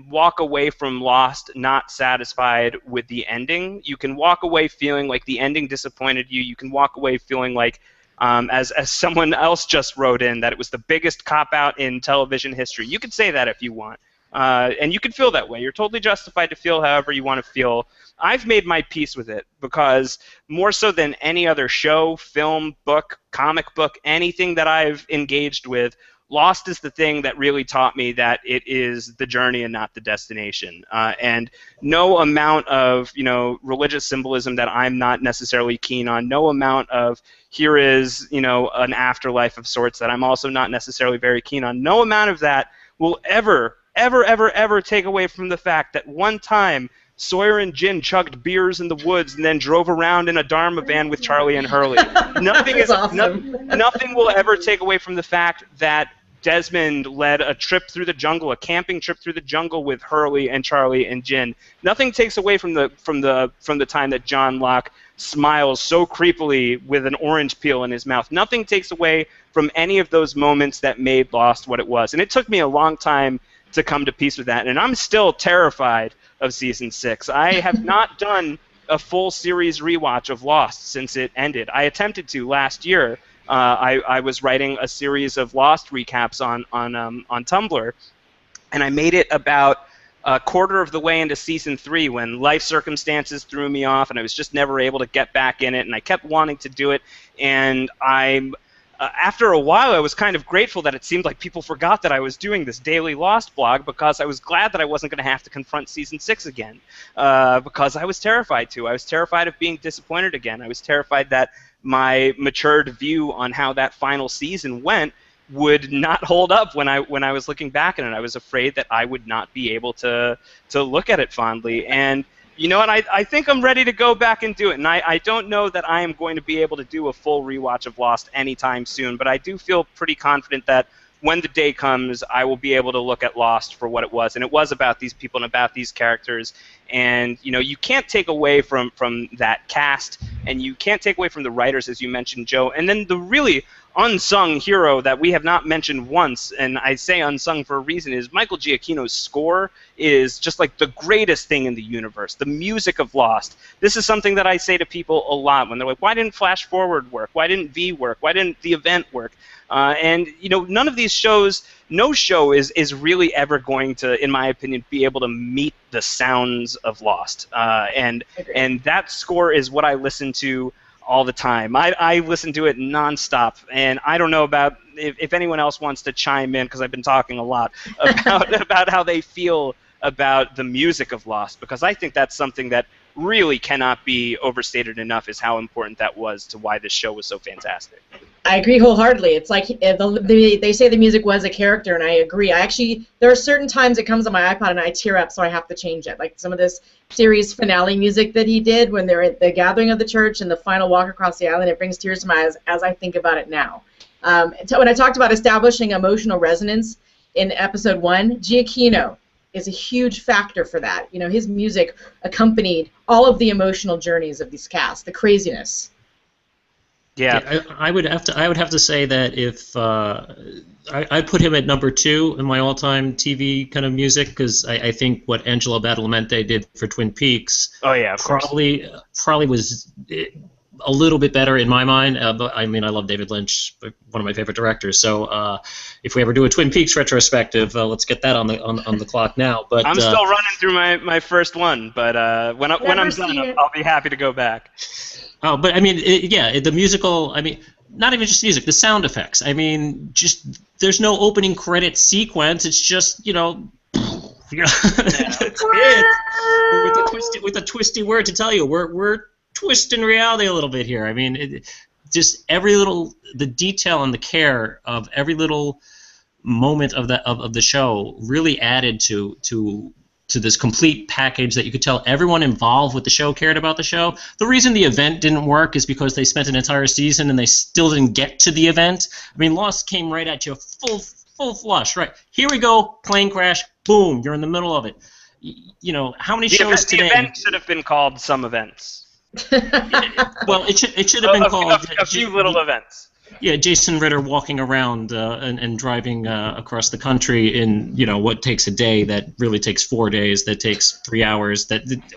walk away from Lost not satisfied with the ending. You can walk away feeling like the ending disappointed you. You can walk away feeling like, as someone else just wrote in, that it was the biggest cop-out in television history. You could say that if you want. And you can feel that way. You're totally justified to feel however you want to feel. I've made my peace with it because more so than any other show, film, book, comic book, anything that I've engaged with, Lost is the thing that really taught me that it is the journey and not the destination. And no amount of religious symbolism that I'm not necessarily keen on, no amount of here is an afterlife of sorts that I'm also not necessarily very keen on, no amount of that will ever take away from the fact that one time Sawyer and Jin chugged beers in the woods and then drove around in a Dharma van with Charlie and Hurley. Nothing will ever take away from the fact that Desmond led a trip through the jungle, a camping trip through the jungle with Hurley and Charlie and Jin. Nothing takes away from the time that John Locke smiles so creepily with an orange peel in his mouth. Nothing takes away from any of those moments that made Lost what it was. And it took me a long time to come to peace with that, and I'm still terrified of season 6. I have not done a full series rewatch of Lost since it ended. I attempted to last year. I was writing a series of Lost recaps on Tumblr, and I made it about a quarter of the way into season 3 when life circumstances threw me off, and I was just never able to get back in it, and I kept wanting to do it, and after a while, I was kind of grateful that it seemed like people forgot that I was doing this daily Lost blog, because I was glad that I wasn't going to have to confront season 6 again, because I was terrified to. I was terrified of being disappointed again. I was terrified that my matured view on how that final season went would not hold up when I was looking back at it. I was afraid that I would not be able to look at it fondly. And you know what? I think I'm ready to go back and do it. And I don't know that I am going to be able to do a full rewatch of Lost anytime soon, but I do feel pretty confident that when the day comes, I will be able to look at Lost for what it was. And it was about these people and about these characters. And, you know, you can't take away from that cast, and you can't take away from the writers, as you mentioned, Joe. And then the really unsung hero that we have not mentioned once, and I say unsung for a reason, is Michael Giacchino's score is just like the greatest thing in the universe. The music of Lost. This is something that I say to people a lot when they're like, why didn't Flash Forward work? Why didn't V work? Why didn't The Event work? And, you know, none of these shows, no show is really ever going to, in my opinion, be able to meet the sounds of Lost. And that score is what I listen to all the time. I listen to it nonstop, and I don't know about if anyone else wants to chime in, because I've been talking a lot about how they feel about the music of Lost, because I think that's something that really cannot be overstated enough, is how important that was to why this show was so fantastic. I agree wholeheartedly. It's like they say the music was a character, and I agree. There are certain times it comes on my iPod and I tear up, so I have to change it. Like some of this series finale music that he did when they're at the gathering of the church and the final walk across the island, it brings tears to my eyes as I think about it now. When I talked about establishing emotional resonance in episode 1, Giacchino is a huge factor for that. You know, his music accompanied all of the emotional journeys of these casts, the craziness. Yeah, I would have to say that if I put him at number 2 in my all-time TV kind of music, because I think what Angelo Badalamenti did for Twin Peaks, probably was a little bit better in my mind. But I mean, I love David Lynch, one of my favorite directors. So if we ever do a Twin Peaks retrospective, let's get that on the clock now. But I'm still running through my first one, but when I'm done, I'll be happy to go back. Oh, but I mean, the musical. I mean, not even just music, the sound effects. I mean, just there's no opening credit sequence. It's just that's it. With a twisty word to tell you, we're twisting reality a little bit here. I mean, just the detail and the care of every little moment of the show really added to this complete package that you could tell everyone involved with the show cared about the show. The reason the event didn't work is because they spent an entire season and they still didn't get to the event. I mean, Lost came right at you full flush. Right, here we go, plane crash, boom, you're in the middle of it. You know, how many shows today? The event should have been called Some Events. Well, it should have been called a few little events. Yeah, Jason Ritter walking around and driving across the country in what takes a day that really takes 4 days, that takes 3 hours.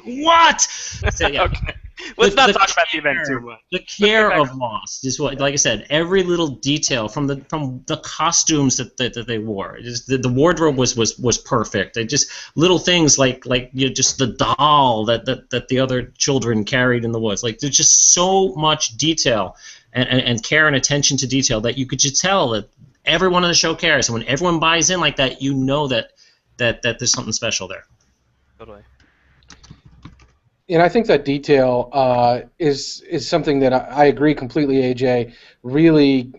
What? So, yeah. Okay. Let's not talk about the event too much. The care of Lost is what, like I said, every little detail from the costumes that they wore. Just the wardrobe was perfect. Just little things like just the doll that the other children carried in the woods. Like there's just so much detail and care and attention to detail that you could just tell that everyone on the show cares. And when everyone buys in like that, you know that there's something special there. Totally. And I think that detail is something that I agree completely, AJ, really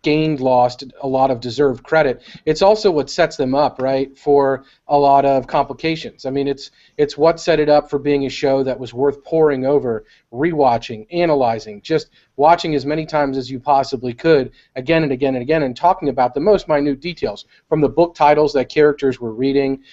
gained Lost a lot of deserved credit. It's also what sets them up, right, for a lot of complications. I mean, it's what set it up for being a show that was worth poring over, rewatching, analyzing, just watching as many times as you possibly could, again and again and again, and talking about the most minute details, from the book titles that characters were reading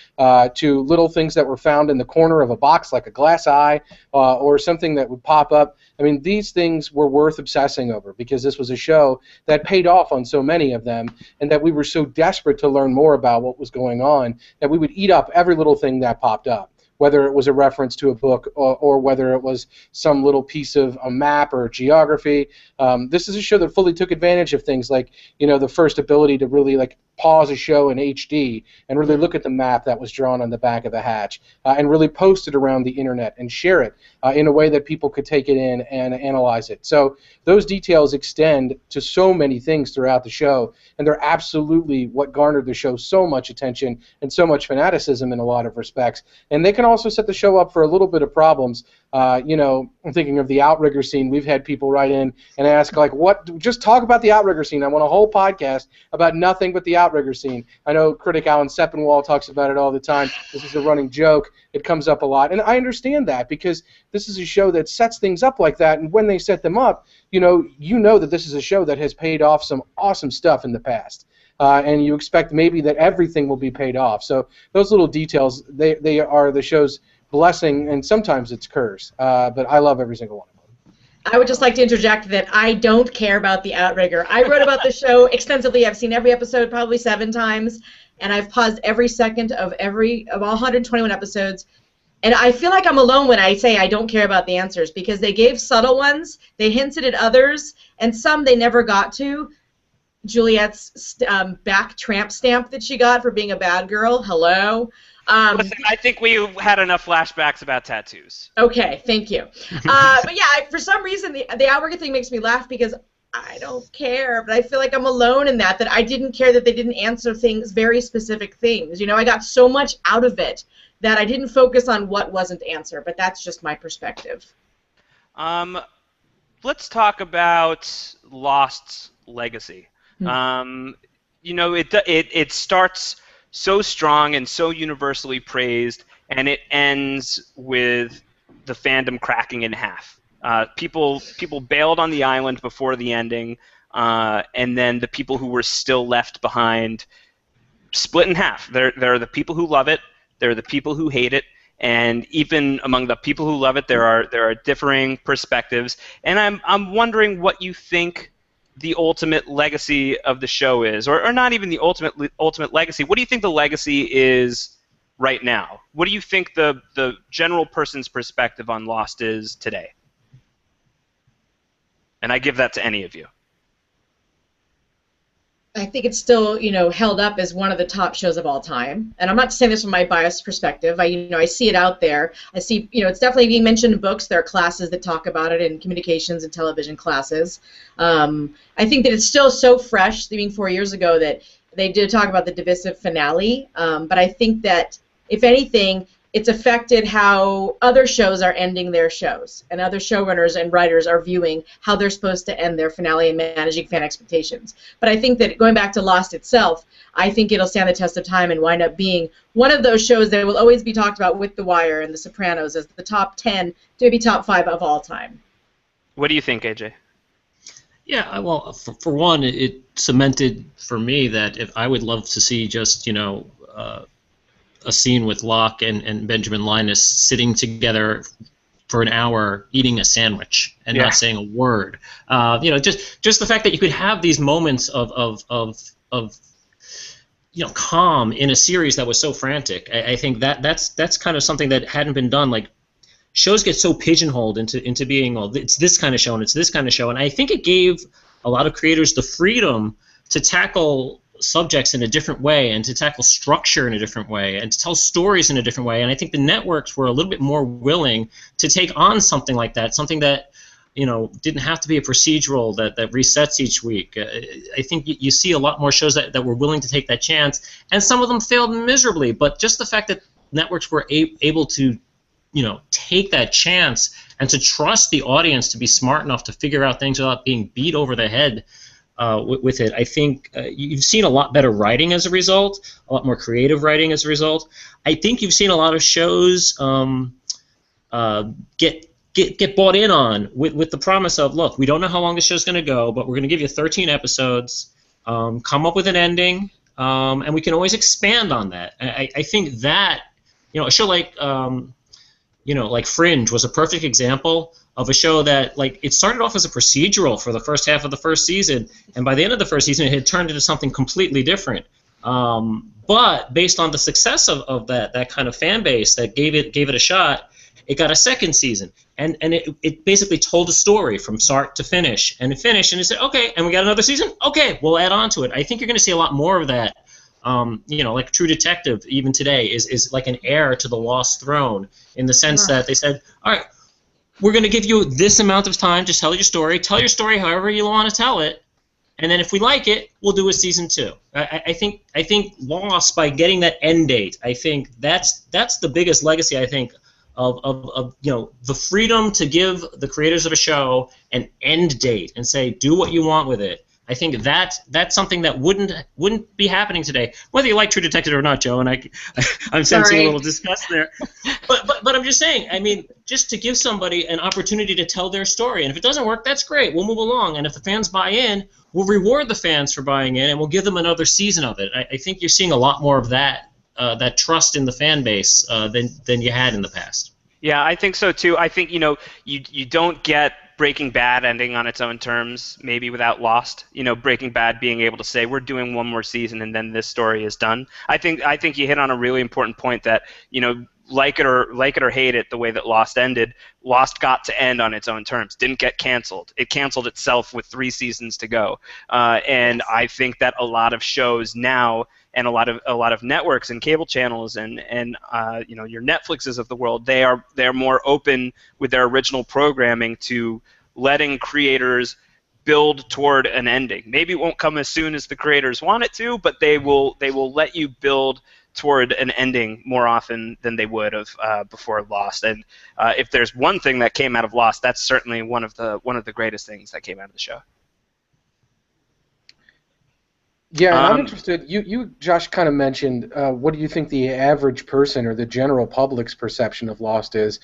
to little things that were found in the corner of a box like a glass eye or something that would pop up. I mean, these things were worth obsessing over because this was a show that paid off on so many of them, and that we were so desperate to learn more about what was going on that we would eat up every little thing that popped up, whether it was a reference to a book or whether it was some little piece of a map or geography. This is a show that fully took advantage of things like, the first ability to really pause a show in HD and really look at the map that was drawn on the back of the hatch and really post it around the internet and share it in a way that people could take it in and analyze it. So those details extend to so many things throughout the show, and they're absolutely what garnered the show so much attention and so much fanaticism in a lot of respects. And they can also set the show up for a little bit of problems I'm thinking of the outrigger scene. We've had people write in and ask, like, just talk about the outrigger scene. I want a whole podcast about nothing but the outrigger scene. I know critic Alan Sepinwall talks about it all the time. This is a running joke. It comes up a lot. And I understand that because this is a show that sets things up like that. And when they set them up, you know that this is a show that has paid off some awesome stuff in the past. And you expect maybe that everything will be paid off. So those little details, they are the show's blessing, and sometimes it's curse. But I love every single one of them. I would just like to interject that I don't care about the outrigger. I wrote about the show extensively. I've seen every episode probably 7 times, and I've paused every second of all 121 episodes. And I feel like I'm alone when I say I don't care about the answers, because they gave subtle ones, they hinted at others, and some they never got to. Juliet's back tramp stamp that she got for being a bad girl. Hello. Listen, I think we had enough flashbacks about tattoos. Okay, thank you. But yeah, for some reason, the outrigger thing makes me laugh because I don't care, but I feel like I'm alone in that I didn't care that they didn't answer things, very specific things. I got so much out of it that I didn't focus on what wasn't answered, but that's just my perspective. Let's talk about Lost's legacy. It starts so strong and so universally praised, and it ends with the fandom cracking in half. People bailed on the island before the ending, and then the people who were still left behind split in half. There are the people who love it, there are the people who hate it, and even among the people who love it, there are differing perspectives. And I'm wondering what you think the ultimate legacy of the show is, or not even the ultimate legacy. What do you think the legacy is right now? What do you think the general person's perspective on Lost is today? And I give that to any of you. I think it's still, held up as one of the top shows of all time. And I'm not saying this from my biased perspective. I see it out there. I see, it's definitely being mentioned in books. There are classes that talk about it in communications and television classes. I think that it's still so fresh, even 4 years ago, that they did talk about the divisive finale. But I think that, if anything, it's affected how other shows are ending their shows, and other showrunners and writers are viewing how they're supposed to end their finale and managing fan expectations. But I think that, going back to Lost itself, I think it'll stand the test of time and wind up being one of those shows that will always be talked about with The Wire and The Sopranos as the top 10 to maybe top 5 of all time. What do you think, AJ? Yeah, well, for one, it cemented for me that if I would love to see just, a scene with Locke and Benjamin Linus sitting together for an hour eating a sandwich and not saying a word. Just the fact that you could have these moments of calm in a series that was so frantic. I think that's kind of something that hadn't been done. Like, shows get so pigeonholed into being, well, it's this kind of show and it's this kind of show, and I think it gave a lot of creators the freedom to tackle subjects in a different way and to tackle structure in a different way and to tell stories in a different way. And I think the networks were a little bit more willing to take on something like that, something that didn't have to be a procedural that resets each week. I think you see a lot more shows that were willing to take that chance, and some of them failed miserably. But just the fact that networks were able to take that chance and to trust the audience to be smart enough to figure out things without being beat over the head with it. I think you've seen a lot better writing as a result, a lot more creative writing as a result. I think you've seen a lot of shows get bought in on with the promise of, look, we don't know how long the show's going to go, but we're going to give you 13 episodes, come up with an ending, and we can always expand on that. I think that a show like like Fringe was a perfect example of a show that, it started off as a procedural for the first half of the first season, and by the end of the first season, it had turned into something completely different. But based on the success of that kind of fan base that gave it a shot, it got a second season, and it basically told a story from start to finish, and it finished, and it said, okay, and we got another season? Okay, we'll add on to it. I think you're going to see a lot more of that. Like True Detective, even today, is like an heir to the Lost Throne, in the sense that they said, all right, we're going to give you this amount of time to tell your story. Tell your story however you want to tell it, and then if we like it, we'll do a season 2. I think Lost, by getting that end date, I think that's the biggest legacy, I think, of the freedom to give the creators of a show an end date and say, do what you want with it. I think that's something that wouldn't be happening today, whether you like True Detective or not, Joe. And I'm sensing a little disgust there. But I'm just saying, I mean, just to give somebody an opportunity to tell their story, and if it doesn't work, that's great. We'll move along, and if the fans buy in, we'll reward the fans for buying in, and we'll give them another season of it. I think you're seeing a lot more of that trust in the fan base than you had in the past. Yeah, I think so too. I think you don't get Breaking Bad ending on its own terms, maybe without Lost. Breaking Bad being able to say we're doing one more season and then this story is done. I think you hit on a really important point that like it or hate it, the way that Lost ended, Lost got to end on its own terms. Didn't get canceled. It canceled itself with 3 seasons to go. And I think that a lot of shows now, and a lot of networks and cable channels and your Netflixes of the world, they're more open with their original programming to letting creators build toward an ending. Maybe it won't come as soon as the creators want it to, but they will let you build toward an ending more often than they would have before Lost. And if there's one thing that came out of Lost, that's certainly one of the greatest things that came out of the show. Yeah, and I'm interested. You, Josh, kind of mentioned what do you think the average person or the general public's perception of Lost is?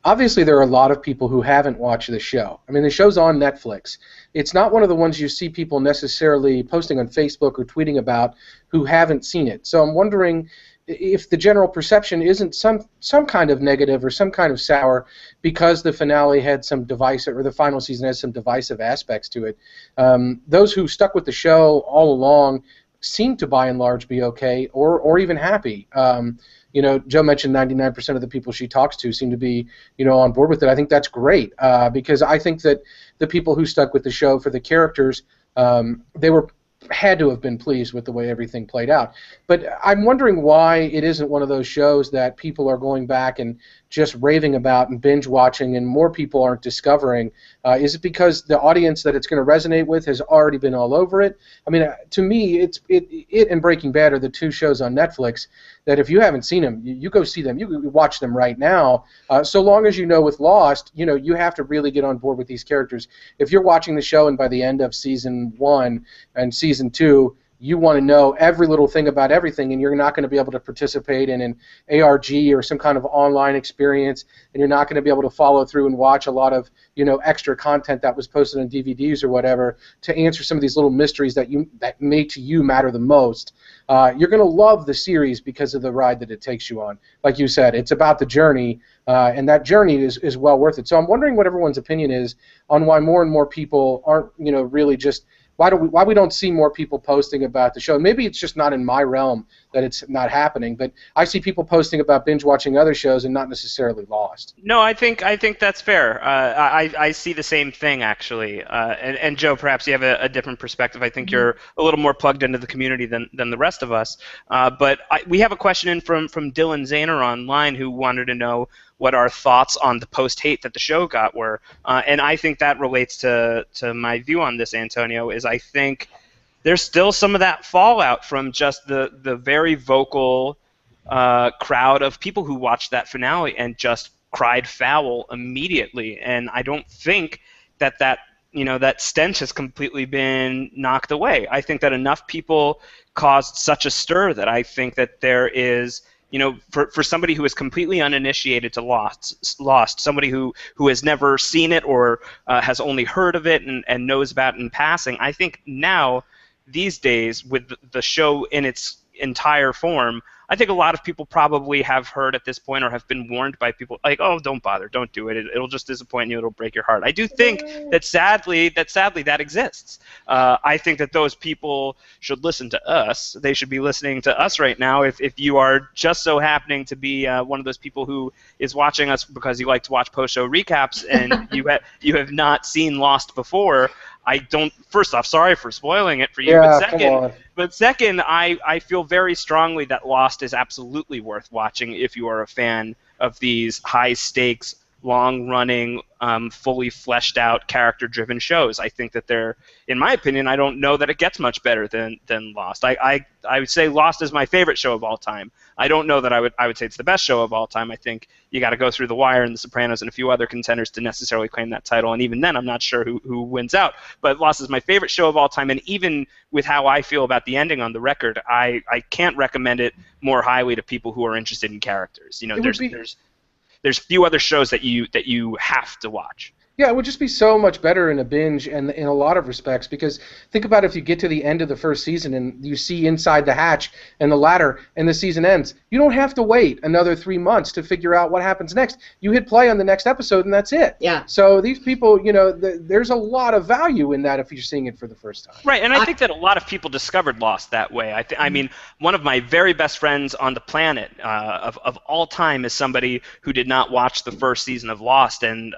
Obviously, there are a lot of people who haven't watched the show. I mean, the show's on Netflix. It's not one of the ones you see people necessarily posting on Facebook or tweeting about who haven't seen it. So I'm wondering if the general perception isn't some kind of negative or some kind of sour because the finale had some divisive, or the final season has some divisive aspects to it. Those who stuck with the show all along seem to by and large be okay or even happy. Joe mentioned 99% of the people she talks to seem to be on board with it. I think that's great because I think that the people who stuck with the show for the characters, they had to have been pleased with the way everything played out. But I'm wondering why it isn't one of those shows that people are going back and just raving about and binge watching and more people aren't discovering. Is it because the audience that it's going to resonate with has already been all over it? I mean, to me, it and Breaking Bad are the 2 shows on Netflix that if you haven't seen them, you go see them. You watch them right now. So long as with Lost, you have to really get on board with these characters. If you're watching the show and by the end of season 1 and season 2, you want to know every little thing about everything, and you're not going to be able to participate in an ARG or some kind of online experience, and you're not going to be able to follow through and watch a lot of extra content that was posted on DVDs or whatever to answer some of these little mysteries that may to you matter the most. You're going to love the series because of the ride that it takes you on. Like you said, it's about the journey, and that journey is well worth it. So I'm wondering what everyone's opinion is on why more and more people aren't really just why we don't see more people posting about the show. Maybe it's just not in my realm that it's not happening, but I see people posting about binge watching other shows and not necessarily Lost. No, I think that's fair. I see the same thing actually. And Joe, perhaps you have a different perspective. I think you're a little more plugged into the community than the rest of us. But we have a question in from Dylan Zahner online who wanted to know what our thoughts on the post-hate that the show got were. And I think that relates to my view on this, Antonio, is I think there's still some of that fallout from just the very vocal crowd of people who watched that finale and just cried foul immediately. And I don't think that stench has completely been knocked away. I think that enough people caused such a stir that I think that there is, for somebody who is completely uninitiated to Lost, somebody who has never seen it or has only heard of it and knows about it in passing, I think now, these days, with the show in its entire form, I think a lot of people probably have heard at this point or have been warned by people like, oh, don't bother, don't do it. It'll just disappoint you. It'll break your heart. I do think that sadly that exists. I think that those people should listen to us. They should be listening to us right now. If you are just so happening to be one of those people who is watching us because you like to watch post-show recaps and you have not seen Lost before, first off, sorry for spoiling it for you, Yeah, but second, I feel very strongly that Lost is absolutely worth watching if you are a fan of these high-stakes, long-running, fully fleshed-out, character-driven shows. I think that they're, in my opinion, I don't know that it gets much better than Lost. I would say Lost is my favorite show of all time. I don't know that I would say it's the best show of all time. I think you got to go through The Wire and The Sopranos and a few other contenders to necessarily claim that title, and even then I'm not sure who wins out. But Lost is my favorite show of all time, and even with how I feel about the ending on the record, I can't recommend it more highly to people who are interested in characters. You know, there's few other shows that you have to watch. Yeah, it would just be so much better in a binge and in a lot of respects, because think about if you get to the end of the first season and you see inside the hatch and the ladder and the season ends. You don't have to wait another 3 months to figure out what happens next. You hit play on the next episode and that's it. Yeah. So these people, you know, there's a lot of value in that if you're seeing it for the first time. Right, and I think that a lot of people discovered Lost that way. I mean, one of my very best friends on the planet of all time is somebody who did not watch the first season of Lost, and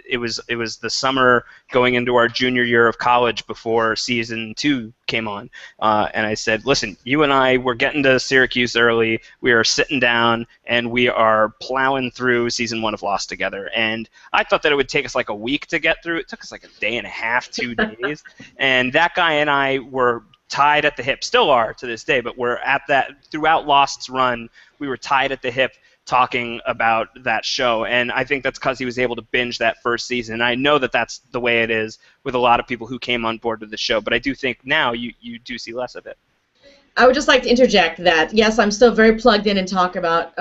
it was the summer going into our junior year of college before season 2 came on, and I said, listen, you and I, we're getting to Syracuse early, we are sitting down and we are plowing through season 1 of Lost together, and I thought that it would take us like a week to get through. It took us like a day and a half, 2 days, and that guy and I were tied at the hip, still are to this day, but we're at that, throughout Lost's run, we were tied at the hip talking about that show, and I think that's because he was able to binge that first season. And I know that that's the way it is with a lot of people who came on board with the show, but I do think now you do see less of it. I would just like to interject that, yes, I'm still very plugged in and talk about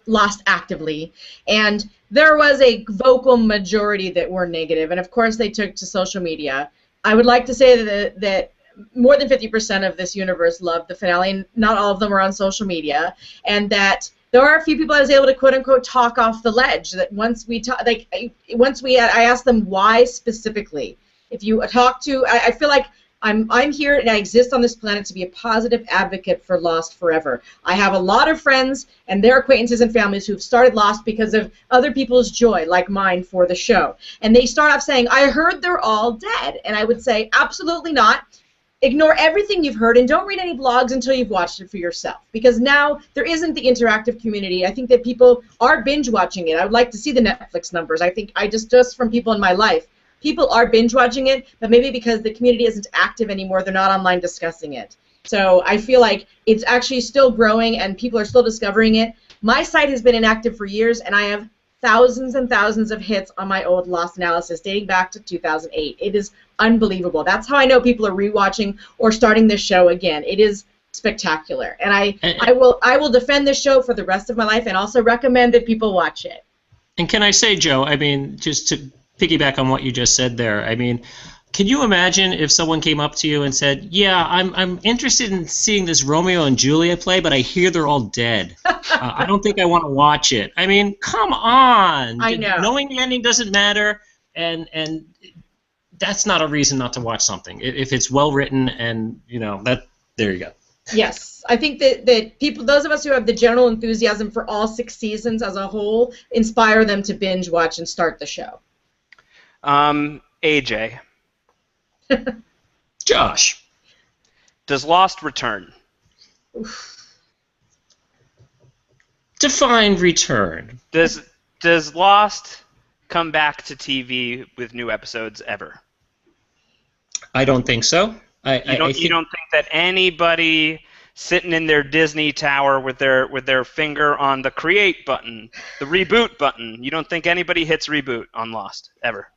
Lost actively, and there was a vocal majority that were negative, and of course they took to social media. I would like to say that more than 50% of this universe loved the finale, and not all of them were on social media, and that there are a few people I was able to quote unquote talk off the ledge. That I asked them why specifically. If you talk to, I feel like I'm here and I exist on this planet to be a positive advocate for Lost forever. I have a lot of friends and their acquaintances and families who've started Lost because of other people's joy, like mine, for the show. And they start off saying, "I heard they're all dead," and I would say, absolutely not. Ignore everything you've heard and don't read any blogs until you've watched it for yourself, because now there isn't the interactive community. I think that people are binge watching it. I would like to see the Netflix numbers. I think just from people in my life, people are binge watching it, but maybe because the community isn't active anymore, they're not online discussing it. So I feel like it's actually still growing and people are still discovering it. My site has been inactive for years, and I have thousands and thousands of hits on my old Lost analysis dating back to 2008. It is unbelievable. That's how I know people are rewatching or starting this show again. It is spectacular, and I will defend this show for the rest of my life, and also recommend that people watch it. And can I say, Joe, I mean, just to piggyback on what you just said there, I mean, can you imagine if someone came up to you and said, "Yeah, I'm interested in seeing this Romeo and Juliet play, but I hear they're all dead. I don't think I want to watch it." I mean, come on. I know. Knowing the ending doesn't matter, and that's not a reason not to watch something. If it's well written, and you know that, there you go. Yes, I think that people, those of us who have the general enthusiasm for all 6 seasons as a whole, inspire them to binge watch and start the show. AJ. Josh. Does Lost return? Define return. Does Lost come back to TV with new episodes ever? I don't think so. You don't think that anybody sitting in their Disney tower with their finger on the create button, the reboot button, you don't think anybody hits reboot on Lost ever?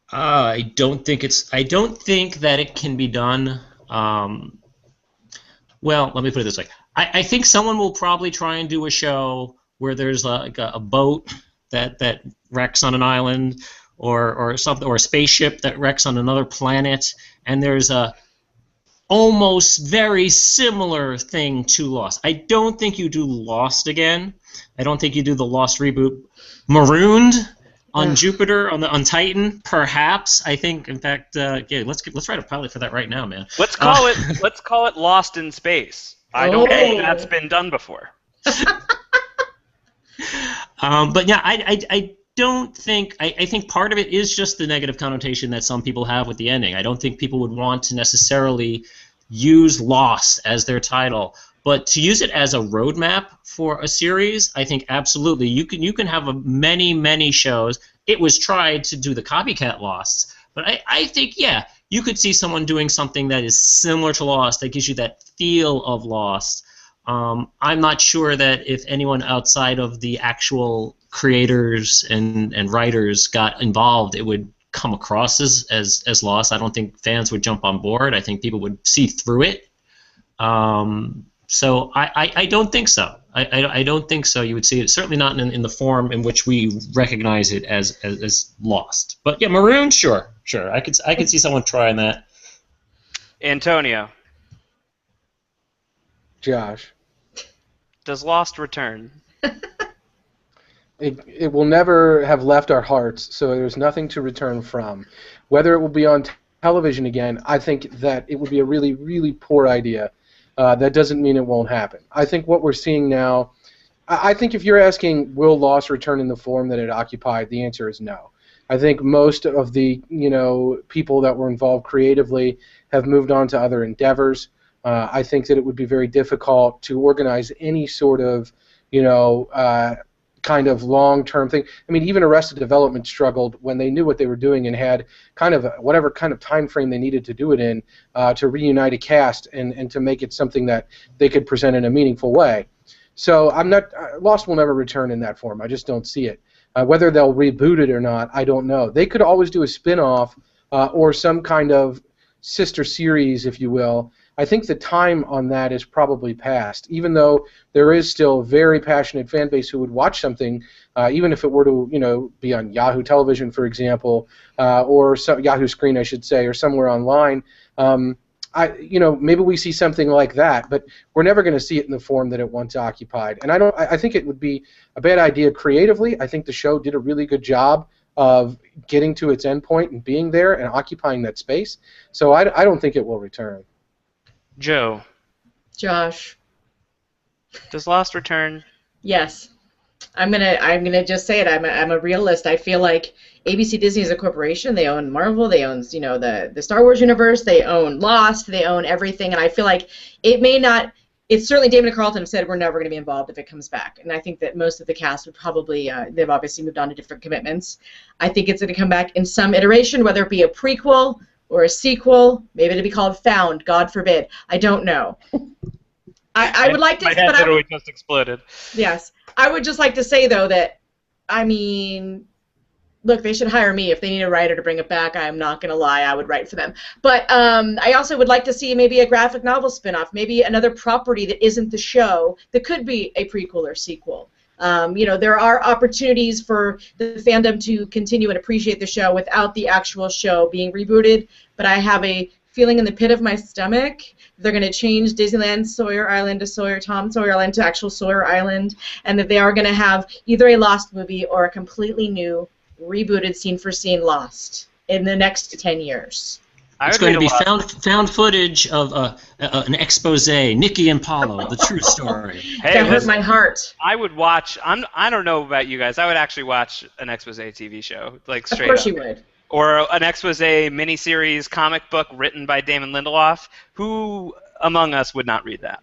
I don't think that it can be done. Well, let me put it this way. I think someone will probably try and do a show where there's like a boat that wrecks on an island, or something, or a spaceship that wrecks on another planet, and there's a almost very similar thing to Lost. I don't think you do Lost again. I don't think you do the Lost reboot. Marooned on Jupiter, on Titan, perhaps. I think, in fact, yeah. Let's write a pilot for that right now, man. Let's call it Lost in Space. I don't think that's been done before. But yeah, I don't think. I think part of it is just the negative connotation that some people have with the ending. I don't think people would want to necessarily use Lost as their title. But to use it as a roadmap for a series, I think absolutely. You can have many shows. It was tried to do the copycat Lost, but I think, yeah, you could see someone doing something that is similar to Lost, that gives you that feel of Lost. I'm not sure that if anyone outside of the actual creators and writers got involved, it would come across as Lost. I don't think fans would jump on board. I think people would see through it. So I don't think so. I don't think so. You would see it, certainly not in the form in which we recognize it as Lost. But yeah, Maroon, sure. I could see someone trying that. Antonio, Josh. does Lost return? It will never have left our hearts, so there's nothing to return from. Whether it will be on television again, I think that it would be a really, really poor idea. That doesn't mean it won't happen. I think what we're seeing now, I think if you're asking will Lost return in the form that it occupied, the answer is no. I think most of the people that were involved creatively have moved on to other endeavors. I think that it would be very difficult to organize any sort of kind of long-term thing. I mean, even Arrested Development struggled when they knew what they were doing and had kind of whatever kind of time frame they needed to do it in to reunite a cast and to make it something that they could present in a meaningful way. So Lost will never return in that form. I just don't see it. Whether they'll reboot it or not, I don't know. They could always do a spin-off or some kind of sister series, if you will. I think the time on that is probably past, even though there is still a very passionate fan base who would watch something, even if it were to be on Yahoo Television, for example, or Yahoo Screen, I should say, or somewhere online. Maybe we see something like that, but we're never going to see it in the form that it once occupied. And I think it would be a bad idea creatively. I think the show did a really good job of getting to its endpoint and being there and occupying that space. So I don't think it will return. Joe. Josh. Does Lost return? Yes. I'm gonna just say it. I'm a realist. I feel like ABC Disney is a corporation. They own Marvel. They own the Star Wars universe. They own Lost. They own everything. And I feel like it may not. It's certainly David and Carlton have said we're never going to be involved if it comes back. And I think that most of the cast would probably they've obviously moved on to different commitments. I think it's going to come back in some iteration, whether it be a prequel or a sequel. Maybe it'll be called Found. God forbid. I don't know. I would like to. My head literally just exploded. Yes. I would just like to say, though, that, look, they should hire me if they need a writer to bring it back. I'm not going to lie. I would write for them. But I also would like to see maybe a graphic novel spinoff, maybe another property that isn't the show that could be a prequel or sequel. There are opportunities for the fandom to continue and appreciate the show without the actual show being rebooted, but I have a feeling in the pit of my stomach they're going to change Disneyland Sawyer Island to Tom Sawyer Island to actual Sawyer Island, and that they are going to have either a Lost movie or a completely new, rebooted scene-for-scene Lost in the next 10 years. It's going to be found footage of an expose, Nikki and Paulo, the true story. Hey, that hurt my heart. I would watch. I don't know about you guys. I would actually watch an expose TV show, like straight up. Of course you would. Or an expose miniseries comic book written by Damon Lindelof. Who among us would not read that?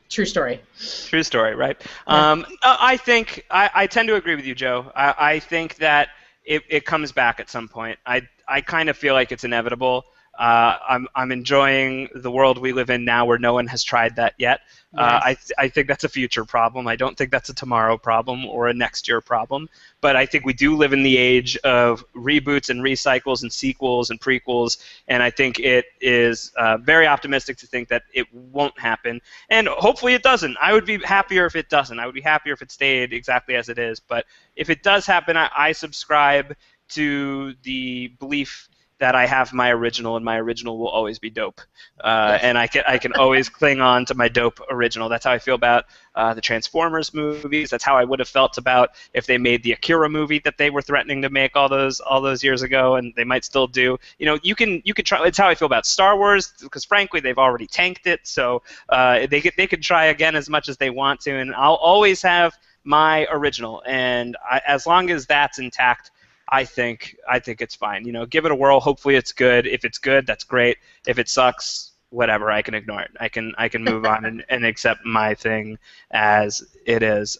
True story. True story, right? Yeah. I think I tend to agree with you, Joe. I think that it comes back at some point. I kind of feel like it's inevitable. I'm enjoying the world we live in now where no one has tried that yet. Yes. I think that's a future problem. I don't think that's a tomorrow problem or a next year problem. But I think we do live in the age of reboots and recycles and sequels and prequels, and I think it is very optimistic to think that it won't happen. And hopefully it doesn't. I would be happier if it doesn't. I would be happier if it stayed exactly as it is. But if it does happen, I subscribe to the belief that I have my original, and my original will always be dope. And I can always cling on to my dope original. That's how I feel about the Transformers movies. That's how I would have felt about if they made the Akira movie that they were threatening to make all those years ago, and they might still do. You can try. It's how I feel about Star Wars, because frankly they've already tanked it. So they could try again as much as they want to, and I'll always have my original. And as long as that's intact, I think it's fine. Give it a whirl. Hopefully it's good. If it's good, that's great. If it sucks, whatever, I can ignore it. I can move on and accept my thing as it is.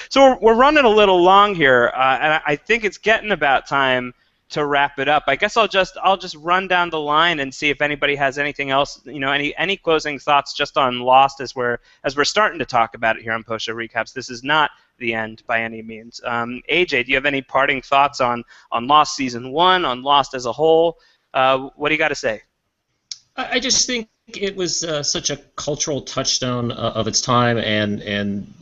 So we're running a little long here, and I think it's getting about time to wrap it up. I guess I'll just run down the line and see if anybody has anything else, any closing thoughts just on Lost as we're starting to talk about it here on Post Show Recaps. This is not the end by any means. AJ, do you have any parting thoughts on Lost Season 1, on Lost as a whole? What do you got to say? I just think it was such a cultural touchstone of its time, and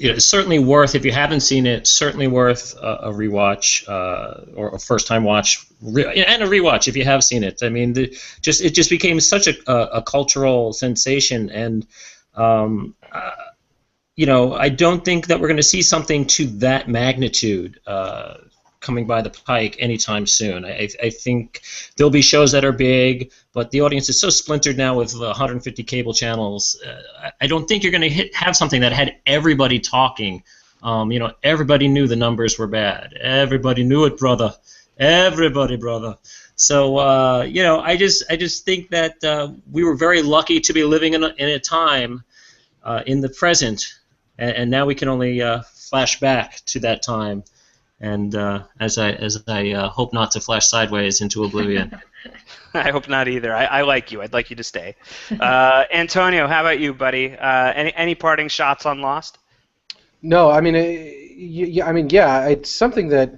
it's certainly worth, if you haven't seen it, certainly worth a rewatch or a first-time watch, and a rewatch if you have seen it. I mean, it just became such a cultural sensation, and I don't think that we're going to see something to that magnitude coming by the pike anytime soon. I think there'll be shows that are big, but the audience is so splintered now with 150 cable channels. I don't think you're going to have something that had everybody talking. Everybody knew the numbers were bad. Everybody knew it, brother. Everybody, brother. So, I just think that we were very lucky to be living in a time in the present, and now we can only flash back to that time. And as I hope not to flash sideways into oblivion. I hope not either. I like you. I'd like you to stay. Antonio, how about you, buddy? Any parting shots on Lost? No, I mean, yeah, it's something that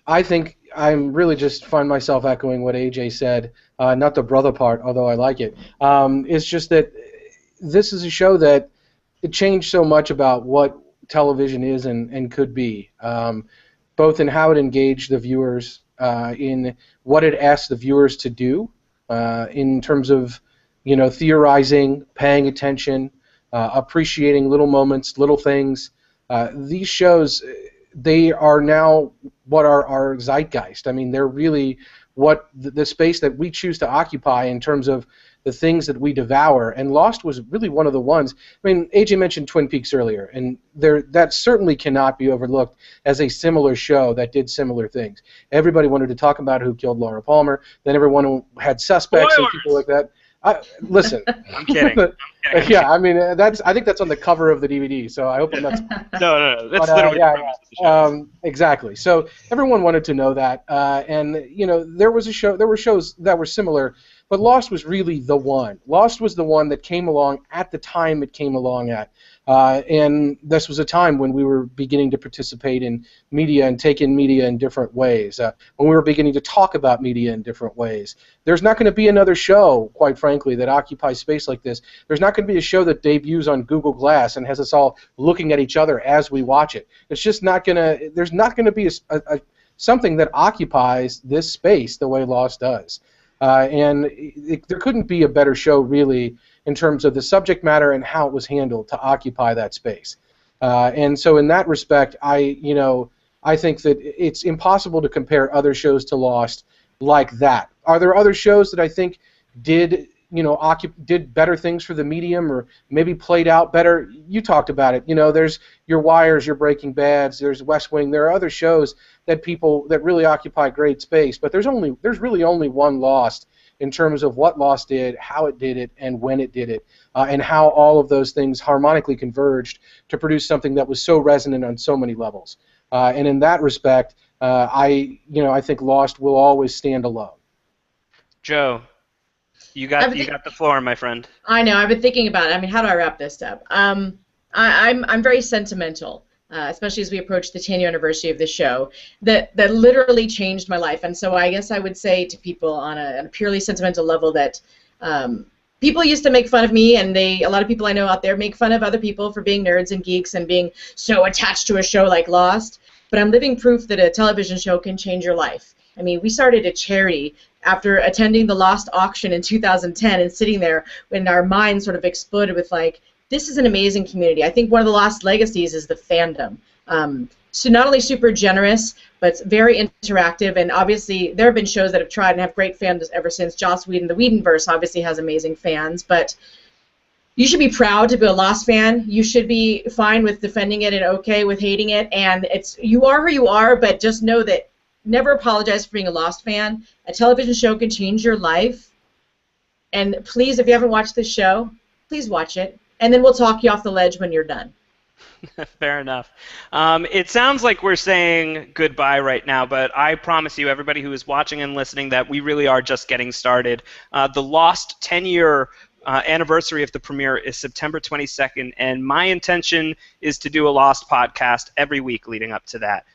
I think I'm really just find myself echoing what AJ said. Not the brother part, although I like it. It's just that this is a show that it changed so much about what television is and could be. Both in how it engaged the viewers, in what it asked the viewers to do, in terms of, theorizing, paying attention, appreciating little moments, little things. These shows, they are now what are our zeitgeist. I mean, they're really what the space that we choose to occupy in terms of the things that we devour, and Lost was really one of the ones. I mean, AJ mentioned Twin Peaks earlier, and that certainly cannot be overlooked as a similar show that did similar things. Everybody wanted to talk about who killed Laura Palmer, then everyone had suspects and people like that. Listen, I'm kidding. Yeah, I mean, I think that's on the cover of the DVD, so I hope I'm not. No, that's literally the premise of the show. Exactly. So everyone wanted to know that, and there were shows that were similar. But Lost was really the one. Lost was the one that came along at the time it came along at. And this was a time when we were beginning to participate in media and take in media in different ways, when we were beginning to talk about media in different ways. There's not going to be another show, quite frankly, that occupies space like this. There's not going to be a show that debuts on Google Glass and has us all looking at each other as we watch it. It's just not going to, there's not going to be something that occupies this space the way Lost does. There couldn't be a better show, really, in terms of the subject matter and how it was handled to occupy that space. And so, in that respect, I think that it's impossible to compare other shows to Lost like that. Are there other shows that I think did better things for the medium, or maybe played out better? You talked about it. There's your Wires, your Breaking Bads, there's West Wing. There are other shows that really occupy great space, but there's really only one Lost in terms of what Lost did, how it did it, and when it did it, and how all of those things harmonically converged to produce something that was so resonant on so many levels. And in that respect, I think Lost will always stand alone. Joe, you got the floor, my friend. I know. I've been thinking about it. I mean, how do I wrap this up? I'm very sentimental, especially as we approach the 10-year anniversary of the show. That literally changed my life, and so I guess I would say to people on a purely sentimental level that people used to make fun of me, and a lot of people I know out there make fun of other people for being nerds and geeks and being so attached to a show like Lost. But I'm living proof that a television show can change your life. I mean, we started a charity after attending the Lost auction in 2010 and sitting there when our minds sort of exploded with, like, this is an amazing community. I think one of the Lost legacies is the fandom. So not only super generous, but very interactive, and obviously there have been shows that have tried and have great fans ever since. Joss Whedon, the Whedonverse, obviously has amazing fans, but you should be proud to be a Lost fan. You should be fine with defending it and okay with hating it, and you are who you are, but just know that never apologize for being a Lost fan. A television show can change your life And please, if you haven't watched this show, please watch it, and then we'll talk you off the ledge when you're done. Fair enough. It sounds like we're saying goodbye right now, but I promise you, everybody who is watching and listening, that we really are just getting started. The Lost 10-year anniversary of the premiere is September 22nd, and my intention is to do a Lost podcast every week leading up to that.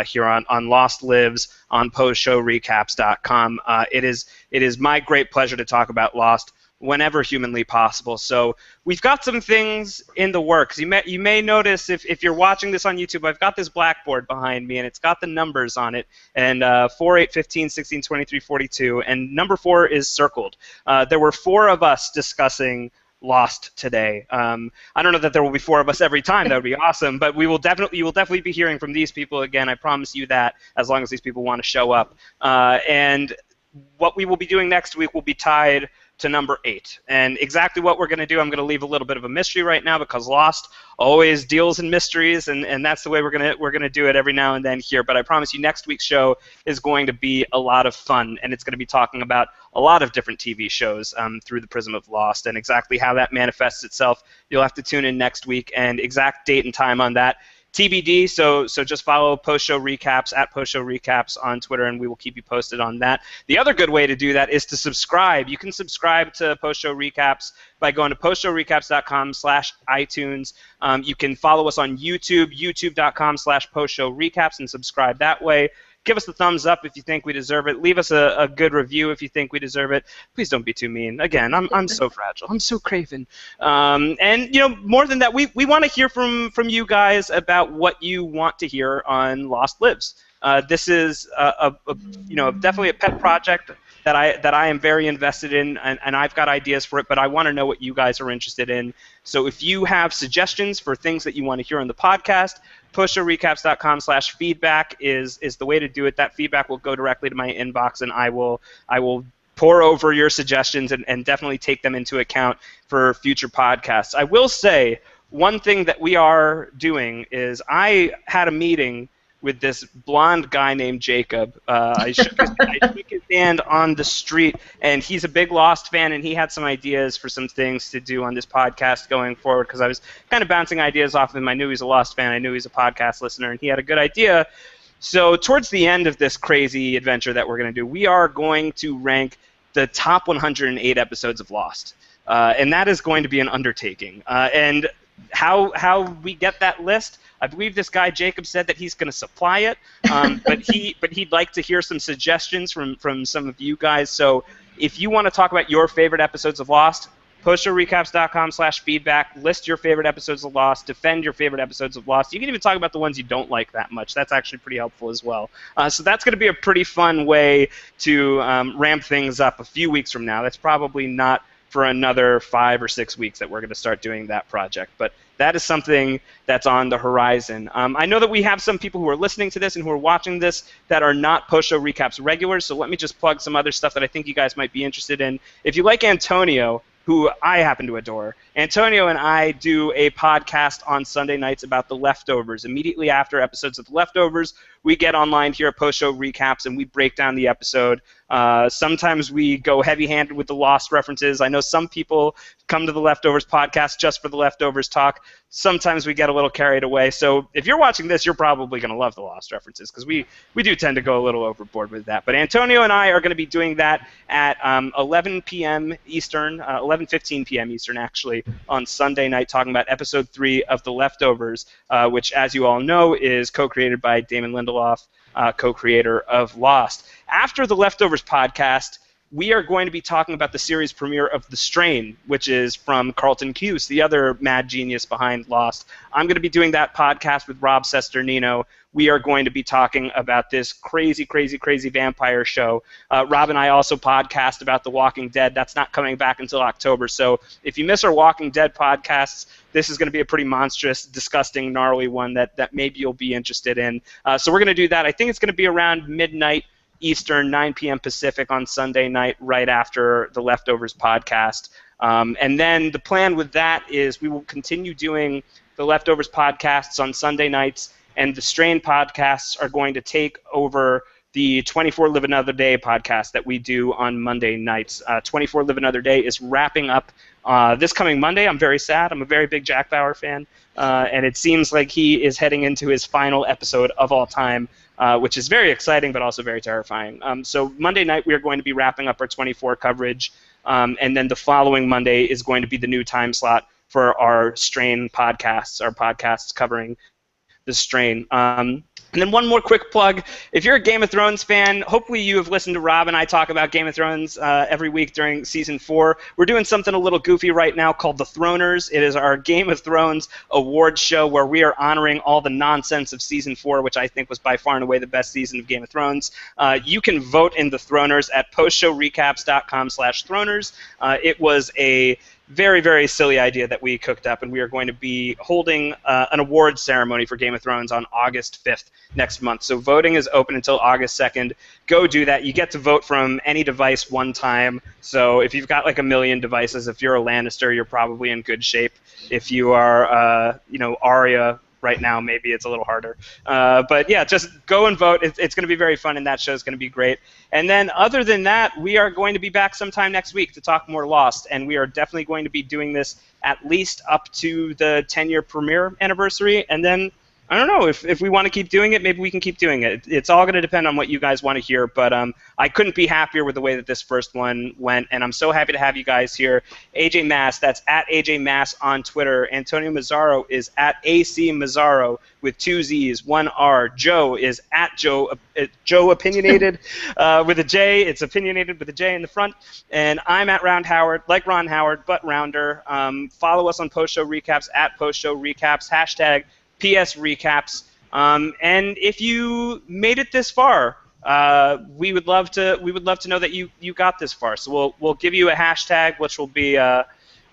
Here on Lost Lives on postshowrecaps.com. It is my great pleasure to talk about Lost whenever humanly possible. So we've got some things in the works. You may notice if you're watching this on YouTube, I've got this blackboard behind me, and it's got the numbers on it, and 4, 8, 15, 16, 23, 42, and number 4 is circled. There were 4 of us discussing Lost today. I don't know that there will be 4 of us every time. That would be awesome. But you will definitely be hearing from these people again. I promise you that, as long as these people want to show up. And what we will be doing next week will be tied to number 8. And exactly what we're going to do, I'm going to leave a little bit of a mystery right now, because Lost always deals in mysteries, and that's the way we're going to do it every now and then here. But I promise you, next week's show is going to be a lot of fun, and it's going to be talking about a lot of different TV shows through the prism of Lost, and exactly how that manifests itself. You'll have to tune in next week, and exact date and time on that TBD, so just follow Post Show Recaps at Post Show Recaps on Twitter, and we will keep you posted on that. The other good way to do that is to subscribe. You can subscribe to Post Show Recaps by going to postshowrecaps.com/iTunes. You can follow us on YouTube, youtube.com/postshowrecaps, and subscribe that way. Give us the thumbs up if you think we deserve it. Leave us a good review if you think we deserve it. Please don't be too mean. Again, I'm so fragile. I'm so craven. And more than that, we want to hear from you guys about what you want to hear on Lost Lives. This is definitely a pet project that I am very invested in, and I've got ideas for it, but I want to know what you guys are interested in. So if you have suggestions for things that you want to hear on the podcast, postshowrecaps.com/feedback is the way to do it. That feedback will go directly to my inbox, and I will pour over your suggestions and definitely take them into account for future podcasts. I will say one thing that we are doing is I had a meeting with this blonde guy named Jacob. I shook his hand on the street, and he's a big Lost fan, and he had some ideas for some things to do on this podcast going forward, because I was kind of bouncing ideas off of him. I knew he's a Lost fan. I knew he's a podcast listener, and he had a good idea. So towards the end of this crazy adventure that we're going to do, we are going to rank the top 108 episodes of Lost, and that is going to be an undertaking. And how we get that list, I believe this guy Jacob said that he's going to supply it, but he'd like to hear some suggestions from some of you guys. So if you want to talk about your favorite episodes of Lost, postshowrecaps.com/feedback, list your favorite episodes of Lost, defend your favorite episodes of Lost. You can even talk about the ones you don't like that much. That's actually pretty helpful as well. So that's going to be a pretty fun way to ramp things up a few weeks from now. That's probably not for another 5 or 6 weeks that we're going to start doing that project. But that is something that's on the horizon. I know that we have some people who are listening to this and who are watching this that are not Post Show Recaps regulars, so let me just plug some other stuff that I think you guys might be interested in. If you like Antonio, who I happen to adore, Antonio and I do a podcast on Sunday nights about The Leftovers. Immediately after episodes of The Leftovers, we get online here at Post Show Recaps and we break down the episode. Sometimes we go heavy-handed with the Lost references. I know some people come to The Leftovers podcast just for The Leftovers talk. Sometimes we get a little carried away. So if you're watching this, you're probably going to love the Lost references, because we do tend to go a little overboard with that. But Antonio and I are going to be doing that at 11 p.m. Eastern, 11:15 p.m. Eastern, actually, on Sunday night, talking about Episode 3 of The Leftovers, which, as you all know, is co-created by Damon Lindelof, co-creator of Lost. After The Leftovers podcast, we are going to be talking about the series premiere of The Strain, which is from Carlton Cuse, the other mad genius behind Lost. I'm going to be doing that podcast with Rob Sesternino. We are going to be talking about this crazy, crazy, crazy vampire show. Rob and I also podcast about The Walking Dead. That's not coming back until October. So if you miss our Walking Dead podcasts, this is going to be a pretty monstrous, disgusting, gnarly one that maybe you'll be interested in. So we're going to do that. I think it's going to be around midnight Eastern, 9 p.m. Pacific on Sunday night, right after the Leftovers podcast. And then the plan with that is we will continue doing the Leftovers podcasts on Sunday nights, and the Strain podcasts are going to take over the 24 Live Another Day podcast that we do on Monday nights. 24 Live Another Day is wrapping up this coming Monday. I'm very sad. I'm a very big Jack Bauer fan, and it seems like he is heading into his final episode of all time, which is very exciting but also very terrifying. So Monday night we are going to be wrapping up our 24 coverage, and then the following Monday is going to be the new time slot for our Strain podcasts, our podcasts covering the Strain. And then one more quick plug. If you're a Game of Thrones fan, hopefully you have listened to Rob and I talk about Game of Thrones every week during Season 4. We're doing something a little goofy right now called The Throners. It is our Game of Thrones awards show where we are honoring all the nonsense of Season 4, which I think was by far and away the best season of Game of Thrones. You can vote in The Throners at postshowrecaps.com/Throners. It was a very, very silly idea that we cooked up, and we are going to be holding an awards ceremony for Game of Thrones on August 5th next month. So voting is open until August 2nd. Go do that. You get to vote from any device one time. So if you've got like a million devices, if you're a Lannister, you're probably in good shape. If you are, Arya right now, maybe it's a little harder. But yeah, just go and vote. It's going to be very fun, and that show is going to be great. And then other than that, we are going to be back sometime next week to talk more Lost, and we are definitely going to be doing this at least up to the 10-year premiere anniversary, and then I don't know, if we want to keep doing it, maybe we can keep doing it. It's all going to depend on what you guys want to hear, but I couldn't be happier with the way that this first one went, and I'm so happy to have you guys here. AJ Mass, that's at AJ Mass on Twitter. Antonio Mazzaro is at AC Mazzaro with 2 Z's, 1 R. Joe is at Joe Opinionated with a J. It's opinionated with a J in the front. And I'm at Round Howard, like Ron Howard, but rounder. Follow us on Post Show Recaps, at Post Show Recaps, hashtag PS Recaps, and if you made it this far, we would love to know that you got this far. So we'll give you a hashtag, which will be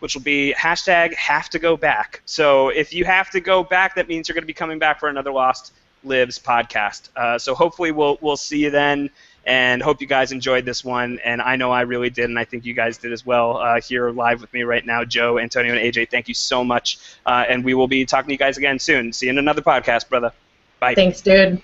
hashtag have to go back. So if you have to go back, that means you're going to be coming back for another Lost Lives podcast. So hopefully we'll see you then. And hope you guys enjoyed this one, and I know I really did, and I think you guys did as well here live with me right now. Joe, Antonio, and AJ, thank you so much, and we will be talking to you guys again soon. See you in another podcast, brother. Bye. Thanks, dude.